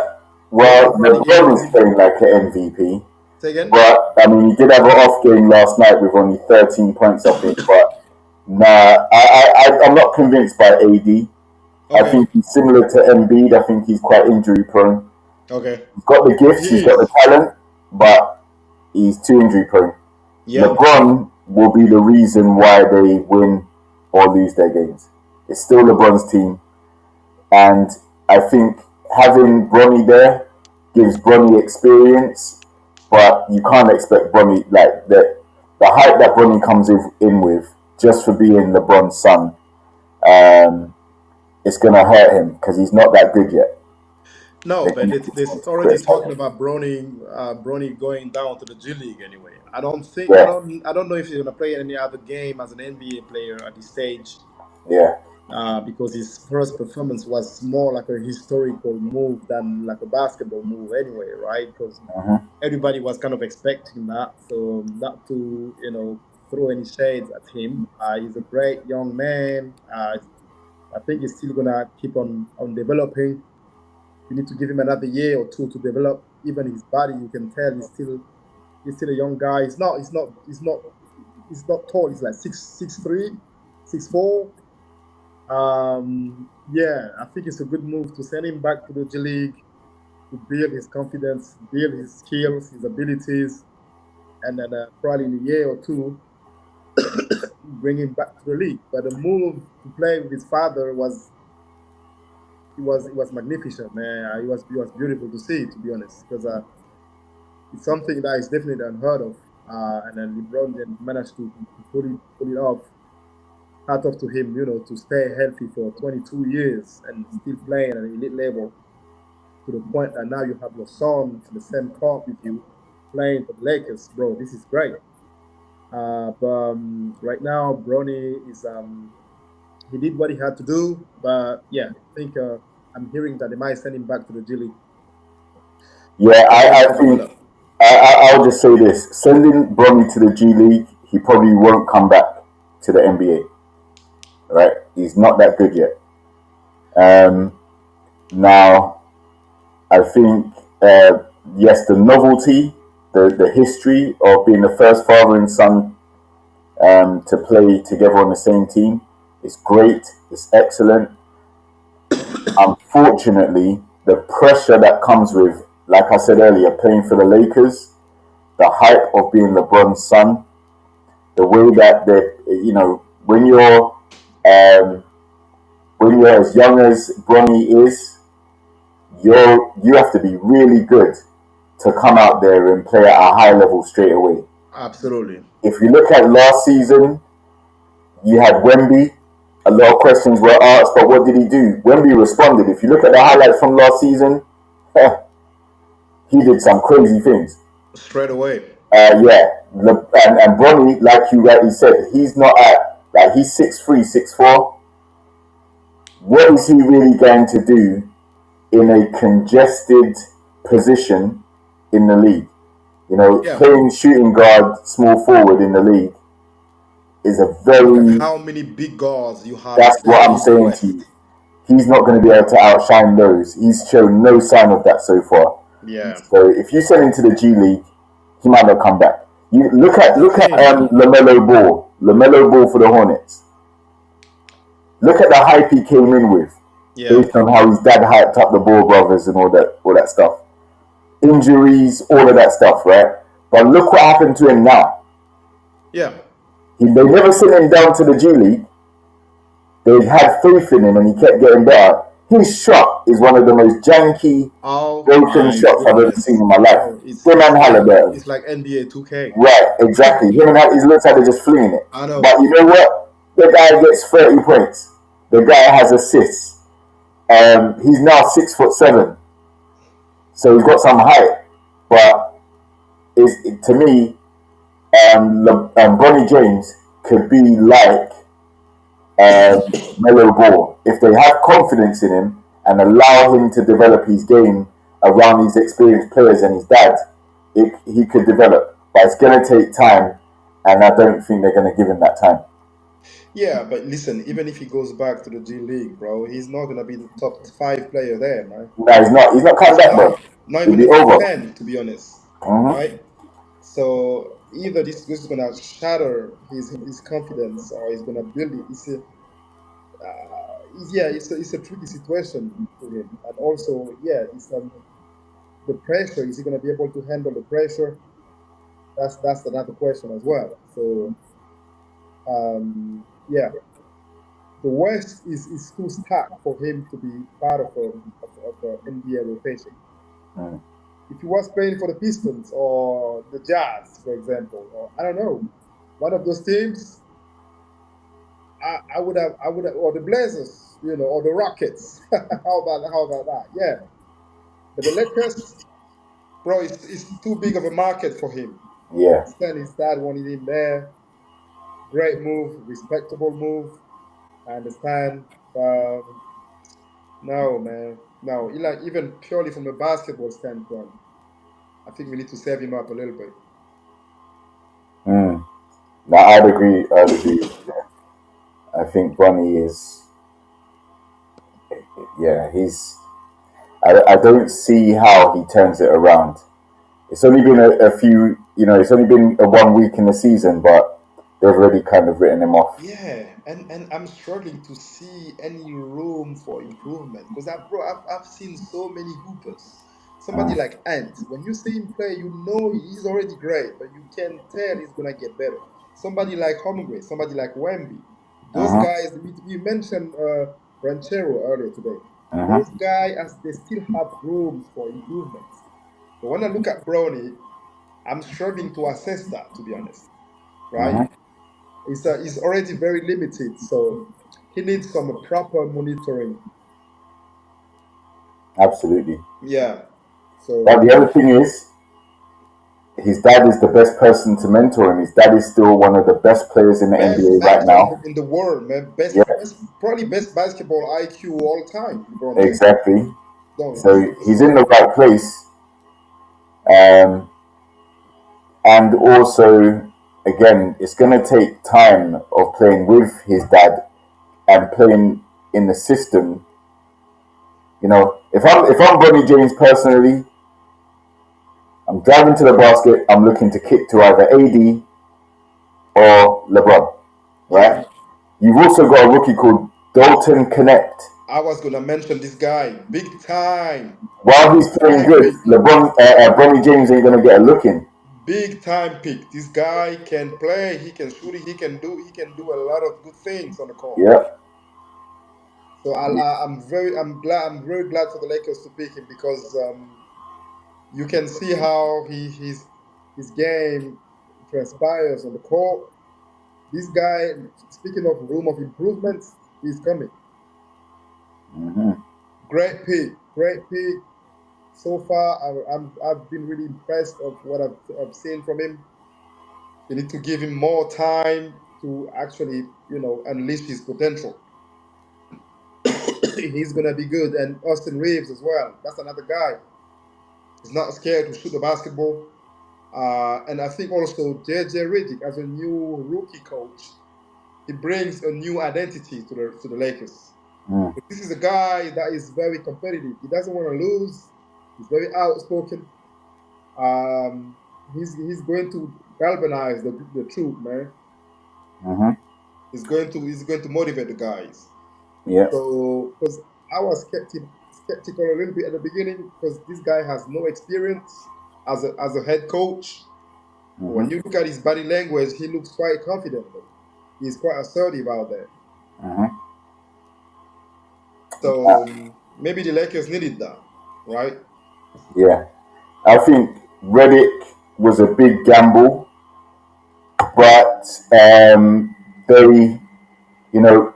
well, Everybody LeBron is getting playing like an MVP. say again. But I mean, he did have an off game last night with only 13 points, I think. But nah, I'm not convinced by AD. I Okay, think he's similar to Embiid. I think he's quite injury prone. okay. He's got the gifts, he's He got the is. talent, but he's too injury prone. Yep. LeBron will be the reason why they win or lose their games. It's still LeBron's team, and I think having Bronny there gives Bronny experience, but you can't expect Bronny like the hype that Bronny comes in with just for being LeBron's son. Um, it's gonna hurt him because he's not that good yet. No, They're but gonna it's to already expect talking him. about Bronny going down to the G League anyway. I don't think Yeah, I don't know if he's gonna play any other game as an NBA player at this stage. yeah, Because his first performance was more like a historical move than like a basketball move anyway, right? Because hmm everybody was kind of expecting that. So not to throw any shades at him. He's a great young man. I think he's still gonna keep on developing. You need to give him another year or two to develop. Even his body, you can tell he's still a young guy. He's not tall. He's like 6'3", 6'4". Yeah, I think it's a good move to send him back to the G League to build his confidence, build his skills, his abilities, and then probably in a year or two bring him back to the league. But the move to play with his father was magnificent, man. It was beautiful to see, to be honest, because it's something that is definitely unheard of. And then LeBron then managed to pull it off. Hat off to him, to stay healthy for 22 years and still playing at an elite level to the point that now you have your son in the same court with you playing for the Lakers, bro. This is great. But right now, Bronny is he did what he had to do, but yeah, I think I'm hearing that they might send him back to the G League yeah. for him to I think develop. I'll just say this: sending Bronny to the G League, he probably won't come back to the NBA. Right? He's not that good yet. Um, Now, I think yes, the novelty, the history of being the first father and son to play together on the same team is great. It's excellent. unfortunately, the pressure that comes with, like I said earlier, playing for the Lakers, the hype of being LeBron's son, the way that um, when you're as young as Bronny is, you have to be really good to come out there and play at a high level straight away. Absolutely. If you look at last season, you had Wemby. A lot of questions were asked, but what did he do? Wemby responded. If you look at the highlights from last season, he did some crazy things. Straight away. Yeah, and Bronny, like you rightly said, he's not at like he's 6'3", 6'4". What is he really going to do in a congested position in the league? Yeah. Playing shooting guard, small forward in the league is a Look at very. how many big guards you have, That's what especially I'm in the saying to West. you. He's not going to be able to outshine those. He's shown no sign of that so far. Yeah. So if you send him to the G League, he might not come back. You look at That's the thing. Lamelo Ball for the Hornets. Look at the hype he came in with, Yeah. based on how his dad hyped up the Ball brothers and all that stuff. Injuries, all of that stuff, right? But look what happened to him now. Yeah. They never sent him down to the G League. They had faith in him and he kept getting better. His shot is one of the most janky, Oh broken my shots I've ever goodness. seen in my life. Bro, Him and Halliburton. it's like NBA 2K. Right, exactly. Him and Halliburton, it looks like they're just flinging it. I know. But you know what? The guy gets 30 points. The guy has assists. He's now 6'7", so he's got some height. But to me, Bronny James could be like Melo Ball if they have confidence in him and allow him to develop his game around these experienced players and his dad. He could develop, but it's going to take time, and I don't think they're going to give him that time. Yeah, but listen, even if he goes back to the G League, bro, he's not gonna be the top 5 player there, man. No, he's not. He's not coming back, bro. Not It'll even be the top over. 10, to be honest. Mhm. Right? So either this is gonna shatter his confidence, or he's gonna build it. It's a tricky situation for him, and also it's the pressure. Is he gonna be able to handle the pressure? That's another question as well. So yeah, the West is too stacked for him to be part of a NBA rotation. Mm. If he was playing for the Pistons or the Jazz, for example, or I don't know, one of those teams, I would have, or the Blazers, or the Rockets. How about that? Yeah, but the Lakers, bro, it's too big of a market for him. Yeah. His dad wanted him there. Great move, respectable move. I understand. No, man, no. Like even purely from a basketball standpoint, I think we need to save him up a little bit. Mm. No, I'd agree. I think Bronny is. Yeah, he's. I don't see how he turns it around. It's only been a few. It's only been a 1 week in the season, but they've already kind of written him off. Yeah, and I'm struggling to see any room for improvement because I've seen so many hoopers. Somebody like Ant, when you see him play, you know he's already great, but you can tell he's gonna get better. Somebody like Homgray, somebody like Wemby, those Uh-huh. guys. We mentioned Ranchero earlier today. Uh-huh. Those guys, they still have rooms for improvements. But when I look at Brownie, I'm struggling to assess that, to be honest. Right? Uh-huh. He's already very limited, so he needs some proper monitoring. Absolutely. Yeah. So But the other thing is, his dad is the best person to mentor him. His dad is still one of the best players in the best NBA right actor now. in the world, man. Yeah, Probably best basketball IQ all time. LeBron James. exactly. No, So he's in the right place. And also, again, it's going to take time of playing with his dad and playing in the system. If I'm Bronny James personally, I'm driving to the basket. I'm looking to kick to either AD or LeBron, right? You've also got a rookie called Dalton Connect. I was gonna mention this guy, big time, While he's playing great good, pick, Bronny James ain't gonna get a look in. big time pick. This guy can play. He can shoot it. He can do a lot of good things on the court. Yeah. So I'm very glad for the Lakers to pick him because you can see how his game transpires on the court. This guy, speaking of room of improvements, he's coming. Hmm. Great pick, great pick. So far, I've been really impressed of what I've seen from him. You need to give him more time to actually, unleash his potential. He's gonna be good, and Austin Reeves as well. That's another guy. He's not scared to shoot the basketball. And I think also JJ Redick as a new rookie coach, he brings a new identity to the Lakers. Mm. This is a guy that is very competitive. He doesn't want to lose. He's very outspoken. He's going to galvanize the troop, man. Hmm. He's going to motivate the guys. Yeah. So because I was skeptical a little bit at the beginning because this guy has no experience as a head coach. Hmm. When you look at his body language, he looks quite confident though. He's quite assertive out there. Hmm. So maybe the Lakers needed that, right? Yeah. I think Reddick was a big gamble, but they, you know,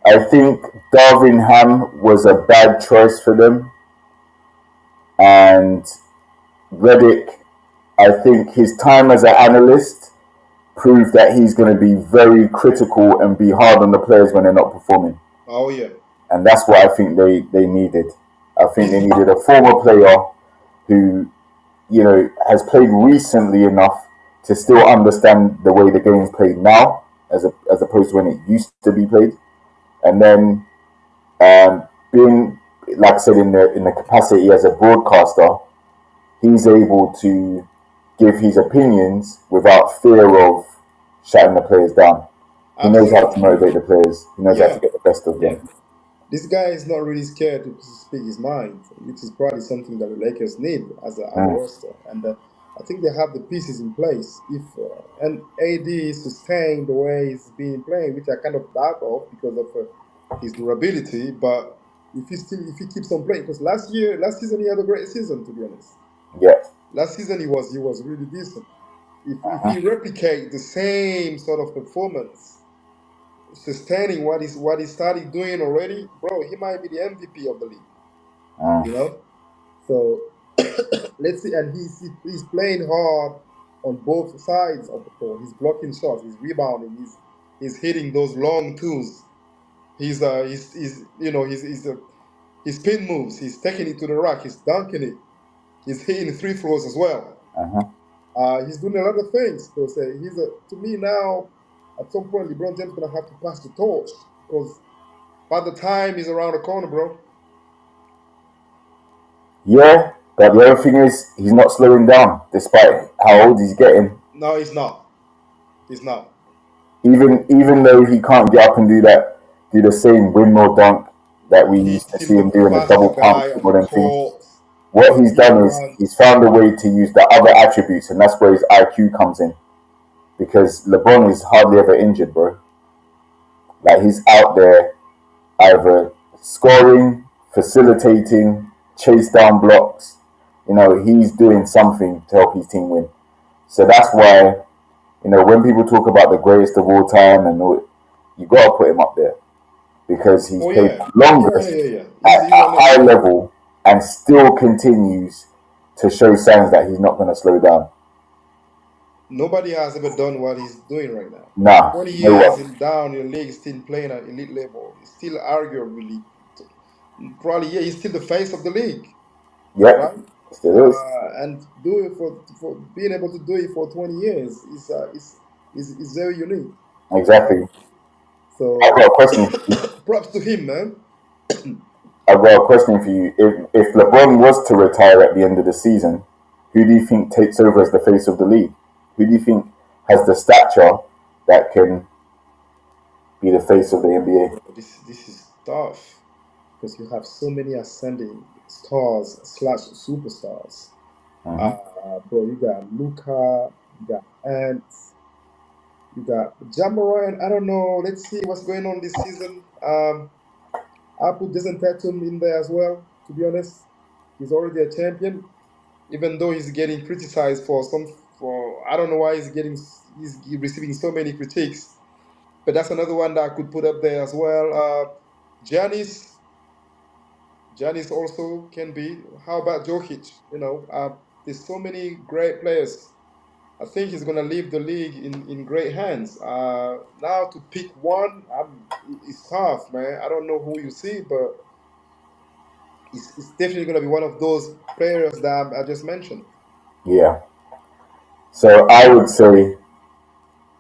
I think Darvin Ham was a bad choice for them, and Reddick, I think his time as an analyst proved that he's going to be very critical and be hard on the players when they're not performing. Oh yeah. And that's what I think they needed. I think they He's needed a former player who, has played recently enough to still understand the way the game's played now, as opposed to when it used to be played. And then being, like I said, in the capacity as a broadcaster, he's able to give his opinions without fear of shutting the players down. He knows how to absolutely. motivate the players. He knows how to Yeah. get the best of Yeah. them. This guy is not really scared to speak his mind, which is probably something that the Lakers need as a Mm. roster. And I think they have the pieces in place. If and AD sustained the way he's been playing, which I kind of doubt of because of his durability, but if he keeps on playing, because last season he had a great season, to be honest. Yeah. Last season he was really decent. If Uh-huh. he replicate the same sort of performance, sustaining what he started doing already, bro, he might be the MVP of the league. Uh, You know, so let's see. And he's playing hard on both sides of the court. He's blocking shots. He's rebounding. He's hitting those long twos. His spin moves. He's taking it to the rack. He's dunking it. He's hitting free throws as well. uh-huh. He's doing a lot of things. So say to me now. At some point, LeBron James gonna have to pass the torch because by the time he's around the corner, bro. Yeah, but the other thing is he's not slowing down despite how old he's getting. No, he's not. He's not. Even though he can't get up and do the same windmill dunk that we He's used to still see him the doing, the double fastest pump guy and on all the them things. court. What he's He done is he's runs. found a way to use the other attributes, and that's where his IQ comes in. Because LeBron is hardly ever injured, bro. Like he's out there either scoring, facilitating, chase down blocks. He's doing something to help his team win. So that's why, when people talk about the greatest of all time and all, you got to put him up there because he's Oh played yeah, the yeah, yeah, longest yeah, yeah. at He's a on high the. level and still continues to show signs that he's not going to slow down. Nobody has ever done what he's doing right now. Nah, 20 years no one. in down in the league, still playing at elite level. He's still arguably, probably yeah, he's still the face of the league, Yep, right? still is. And do it for being able to do it for 20 years is very unique, right? Exactly. I've got So a question for you. props to him, man. I've got a question for you. If LeBron was to retire at the end of the season, who do you think takes over as the face of the league? Who do you think has the stature that can be the face of the NBA? This is tough. because you have so many ascending stars slash superstars. Hmm. Bro, you got Luca, you got Ant, you got Jamaran. I don't know. Let's see what's going on this season. I put Jason Tatum in there as well. To be honest, he's already a champion, even though he's getting criticized for some. For I don't know why he's receiving so many critiques. But that's another one that I could put up there as well. Giannis, Giannis also can be. How about Jokic? There's so many great players. I think he's gonna leave the league in great hands. Now to pick one, it's tough, man. I don't know who you see, but it's definitely gonna be one of those players that I just mentioned. Yeah. So I would say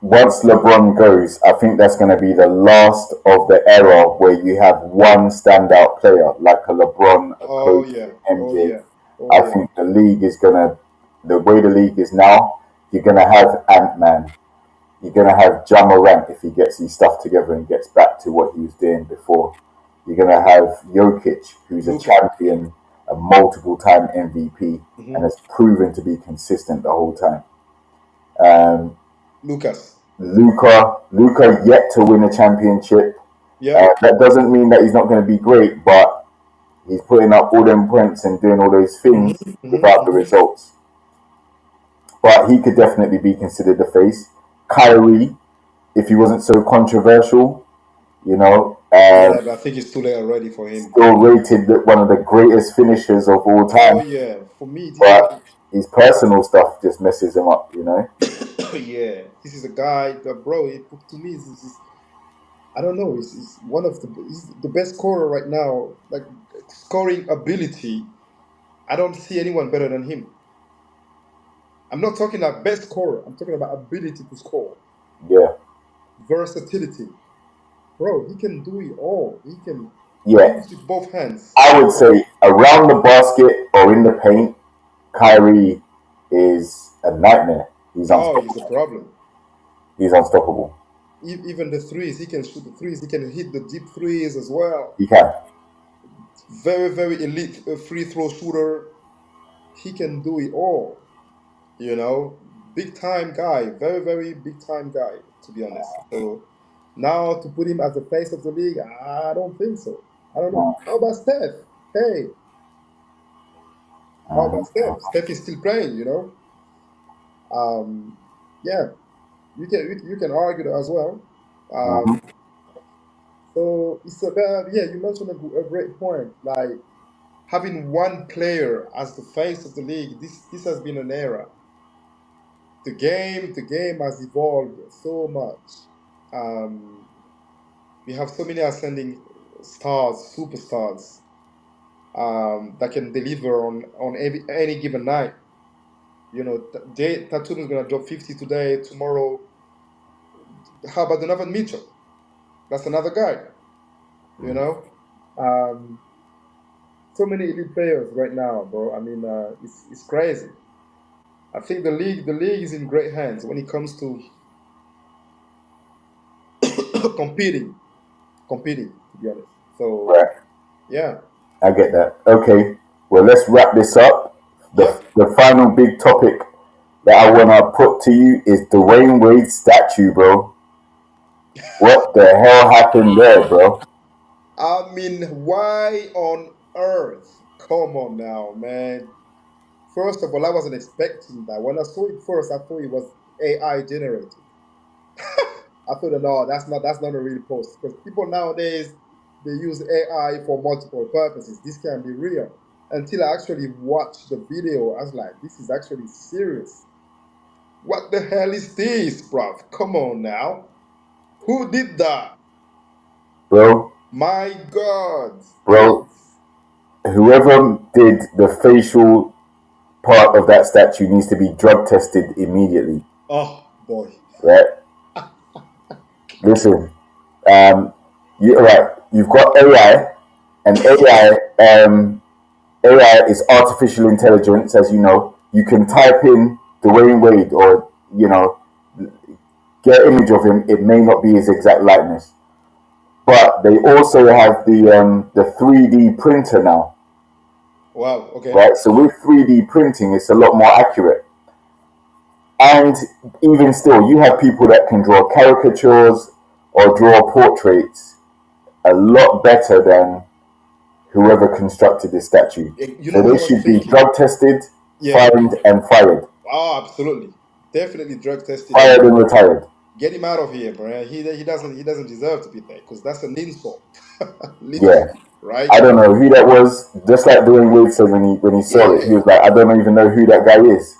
once LeBron goes, I think that's going to be the last of the era where you have one standout player like a LeBron, a Oh Kobe, yeah, oh MJ. yeah, oh I yeah. think the league is going to, the way the league is now, you're going to have Ant Man. You're going to have Ja Morant if he gets his stuff together and gets back to what he was doing before. You're going to have Jokic, who's a Luca, champion, a multiple time MVP, and hmm has proven to be consistent the whole time. Um, Lucas. Luca yet to win a championship. Yeah. That doesn't mean that he's not going to be great, but he's putting up all them points and doing all those hmm things hmm without the hmm results. But he could definitely be considered the face. Kyrie, if he wasn't so controversial, you know, Yeah, but I think it's too late already for him. still rated one of the greatest finishers of all Oh time. yeah, for me, this is But his personal stuff just messes him up, you know. yeah, this is a guy that bro. To me, I don't know. He's one of he's the best scorer right now. Like scoring ability, I don't see anyone better than him. I'm not talking about best scorer. I'm talking about ability to score, Yeah, versatility. Bro, he can do it all. He yeah. moves with both hands. I would say around the basket or in the paint, Kyrie is a nightmare. He's Oh, he's a unstoppable. problem. He's unstoppable. Even the threes, he can shoot the threes. He can hit the deep threes as well. He can. Very, very elite free throw shooter. He can do it all. Big time guy. Very, very big time guy, to be honest. So now to put him as the face of the league, I don't think so. I don't know. How about Steph? Hey, how about Steph? Steph is still playing. Um, yeah, you can argue that as well. Um, Mhm. so it's about yeah. You mentioned a great point. Like having one player as the face of the league. This has been an era. The game has evolved so much. Um, we have so many ascending stars, superstars, that can deliver on any given night. Tatum is gonna drop 50 today, tomorrow. How about Donovan Mitchell? That's another guy. You know, um, so many elite players right now, bro. I mean, it's crazy. I think the league is in great hands when it comes to competing, competing. To be honest, so Right. yeah, I get that. Okay. Well, let's wrap this up. The yep. the final big topic that I want to put to you is Dwayne Wade's statue, bro. What the hell happened there, bro? I mean, why on earth? Come on now, man. First of all, I wasn't expecting that. When I saw it first, I thought it was AI generated. I thought, no, that's not a real post because people nowadays they use AI for multiple purposes. This can be real. Until I actually watched the video, I was like, this is actually serious. What the hell is this, bruv? Come on now. Who did that? Bro, My God, bro, please. whoever did the facial part of that statue needs to be drug tested immediately, Oh boy. right? Listen, um, right, you've got AI, and AI is artificial intelligence, as you know. You can type in Dwayne Wade or, you know, get an image of him. It may not be his exact likeness. but they also have the 3D printer now, Wow. Okay. right? So with 3D printing, it's a lot more accurate. And even still, you have people that can draw caricatures or draw portraits a lot better than whoever constructed this statue. You know So what they I was should be thinking? drug tested, Yeah. fined, and fired. Oh, absolutely. Definitely drug tested and Fired and retired. get him out of here, bro. He doesn't deserve to be there because that's an insult. Yeah. Literally, right? I don't know who that was. Just like Dwayne Wade said when he saw it, he Yeah. was like, I don't even know who that guy is.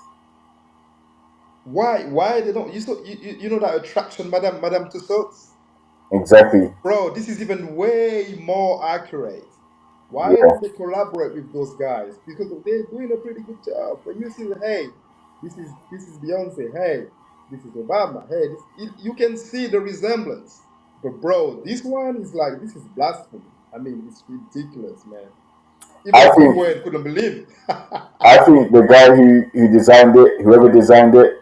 Why they don't you know that attraction, Madame Tussauds? Exactly. Bro, this is even way more accurate. Why Yeah. don't they collaborate with those guys? Because they're doing a pretty good job. When you see, hey, this is Beyonce. Hey, this is Obama. Hey, you can see the resemblance. But bro, this one is like this is blasphemy. I mean, it's ridiculous, man. I Even think D-Wade couldn't believe it. I think the guy who designed it, whoever designed it,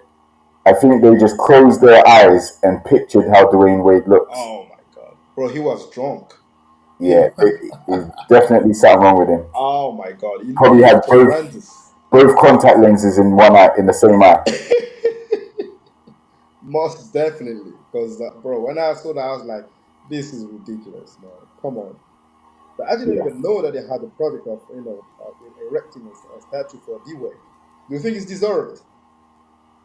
I think they just closed their eyes and pictured how Dwayne Wade looks. Oh my god, bro, he was drunk. Yeah, there's definitely something wrong with him. Oh my god, he Probably had looked both horrendous. both contact lenses in one eye, in the same eye. Most definitely, because bro, when I saw that, I was like, "This is ridiculous, man! Come on!" But I didn't Yeah. even know that they had the project of erecting a statue for D-Wade. Do you think it's deserved?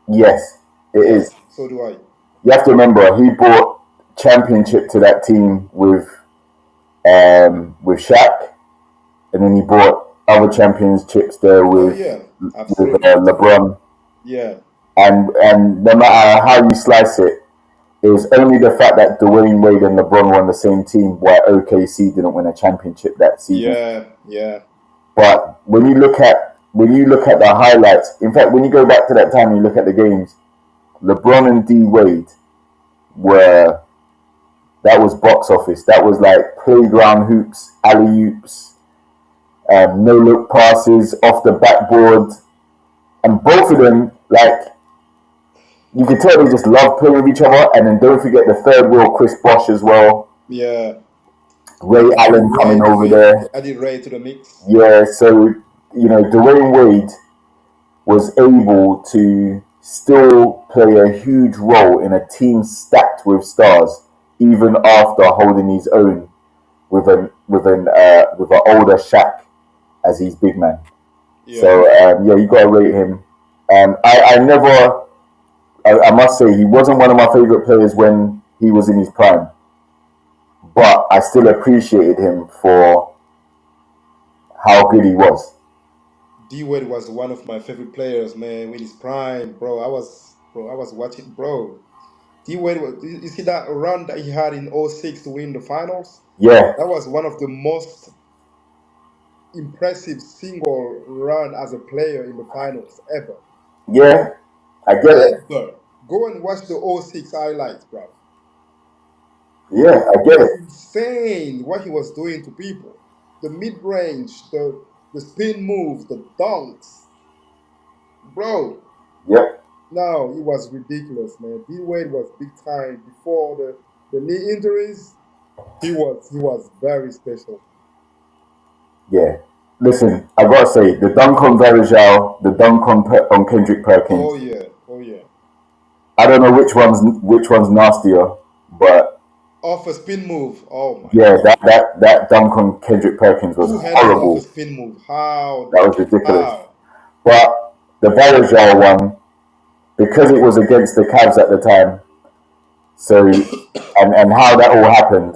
Yes, it Yes, is. so do I. You have to remember he brought championship to that team with Shaq, and then he brought other championships there Oh with yeah, with absolutely. LeBron. Yeah, And no matter how you slice it, it was only the fact that Dwayne Wade and LeBron were on the same team why OKC didn't win a championship that season. yeah. But when you look at the highlights, in fact, when you go back to that time and you look at the games, LeBron and D Wade were that was box office. That was like playground hoops, alley oops, no look passes off the backboard, and both of them like you could tell they just love playing with each other. And then don't forget the third wheel, Chris Bosh as well. Yeah. Ray Allen coming over there. Added Ray to the mix. Yeah, so Dwayne Wade was able to still play a huge role in a team stacked with stars, even after holding his own with an older Shaq as his big man. Yeah. So yeah, you got to rate him. I must say he wasn't one of my favorite players when he was in his prime, but I still appreciated him for how good he was. D-Wade was one of my favorite players, man. With his prime, bro. I was watching, bro. D-Wade was. You see that run that he had in '06 to win the finals? Yeah, That was one of the most impressive single run as a player in the finals ever. yeah, I get it. Ever. Go and watch the '06 highlights, bro. Yeah, I It get was it. insane what he was doing to people. The mid range, the spin moves, the dunks, bro. Yep. No, it was ridiculous, man. D Wade was big time before the knee injuries. He was very special. Yeah. Listen, I gotta say, the dunk on Verajao, the dunk on Kendrick Oh Perkins. yeah, oh yeah. I don't know which one's nastier, but Off a spin move. Oh my yeah, god. that dunk on Kendrick Perkins was Two handed off a horrible. spin move. How? That was ridiculous. How? But the Verajao one, because it was against the Cavs at the time, so and how that all happened,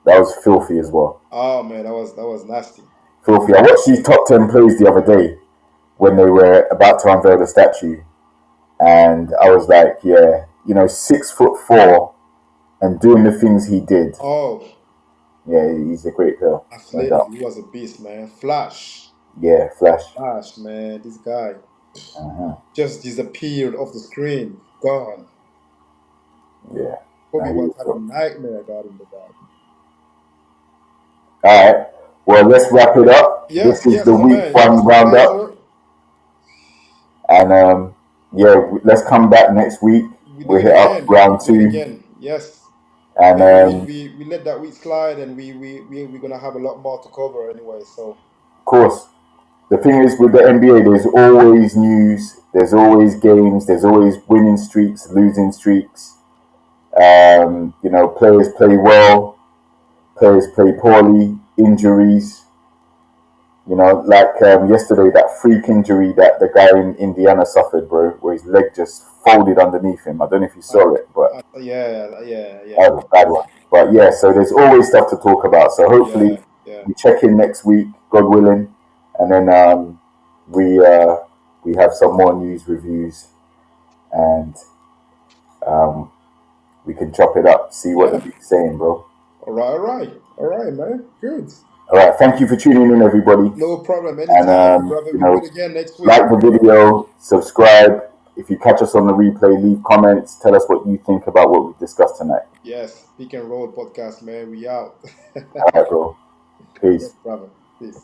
that was filthy as well. Oh man, that was nasty. Filthy. I watched these top 10 plays the other day when they were about to unveil the statue, and I was like, yeah, 6'4" and doing the things he did. Oh, Yeah, he's a great player, no athletic. doubt. He was a beast, man. Flash. Yeah, Flash. Flash, man. This guy Uh-huh. just disappeared off the screen. Gone. Yeah. Kobe He was was had a cool. nightmare about him, the guy. All right. Well, let's wrap it up. This Yes, is yes, the my week man. It was one a roundup, pleasure. and yeah, let's come back next week. We do We'll it hit up again. We round do it two, again. Yes. And Yeah, we let that week slide, and we're gonna have a lot more to cover anyway. So of course, the thing is with the NBA, there's always news, there's always games, there's always winning streaks, losing streaks. Players play well, players play poorly, injuries. Like yesterday, that freak injury that the guy in Indiana suffered, bro, where his leg just folded underneath him. I don't know if you saw it, but yeah, that was a bad one. But yeah, so there's always stuff to talk about. So hopefully yeah. we check in next week, God willing, and then we uh, we have some more news reviews, and um, we can chop it up, see what the Yeah. league's saying, bro. All right, man. Good. All right, thank you for tuning in, everybody, No problem. and Anytime, brother. We do it again next week. like the video, subscribe. If you catch us on the replay, leave comments. Tell us what you think about what we discussed tonight. Yes, Pick and Roll podcast, man. We out. All right, bro. Yes, Peace. brother. Peace.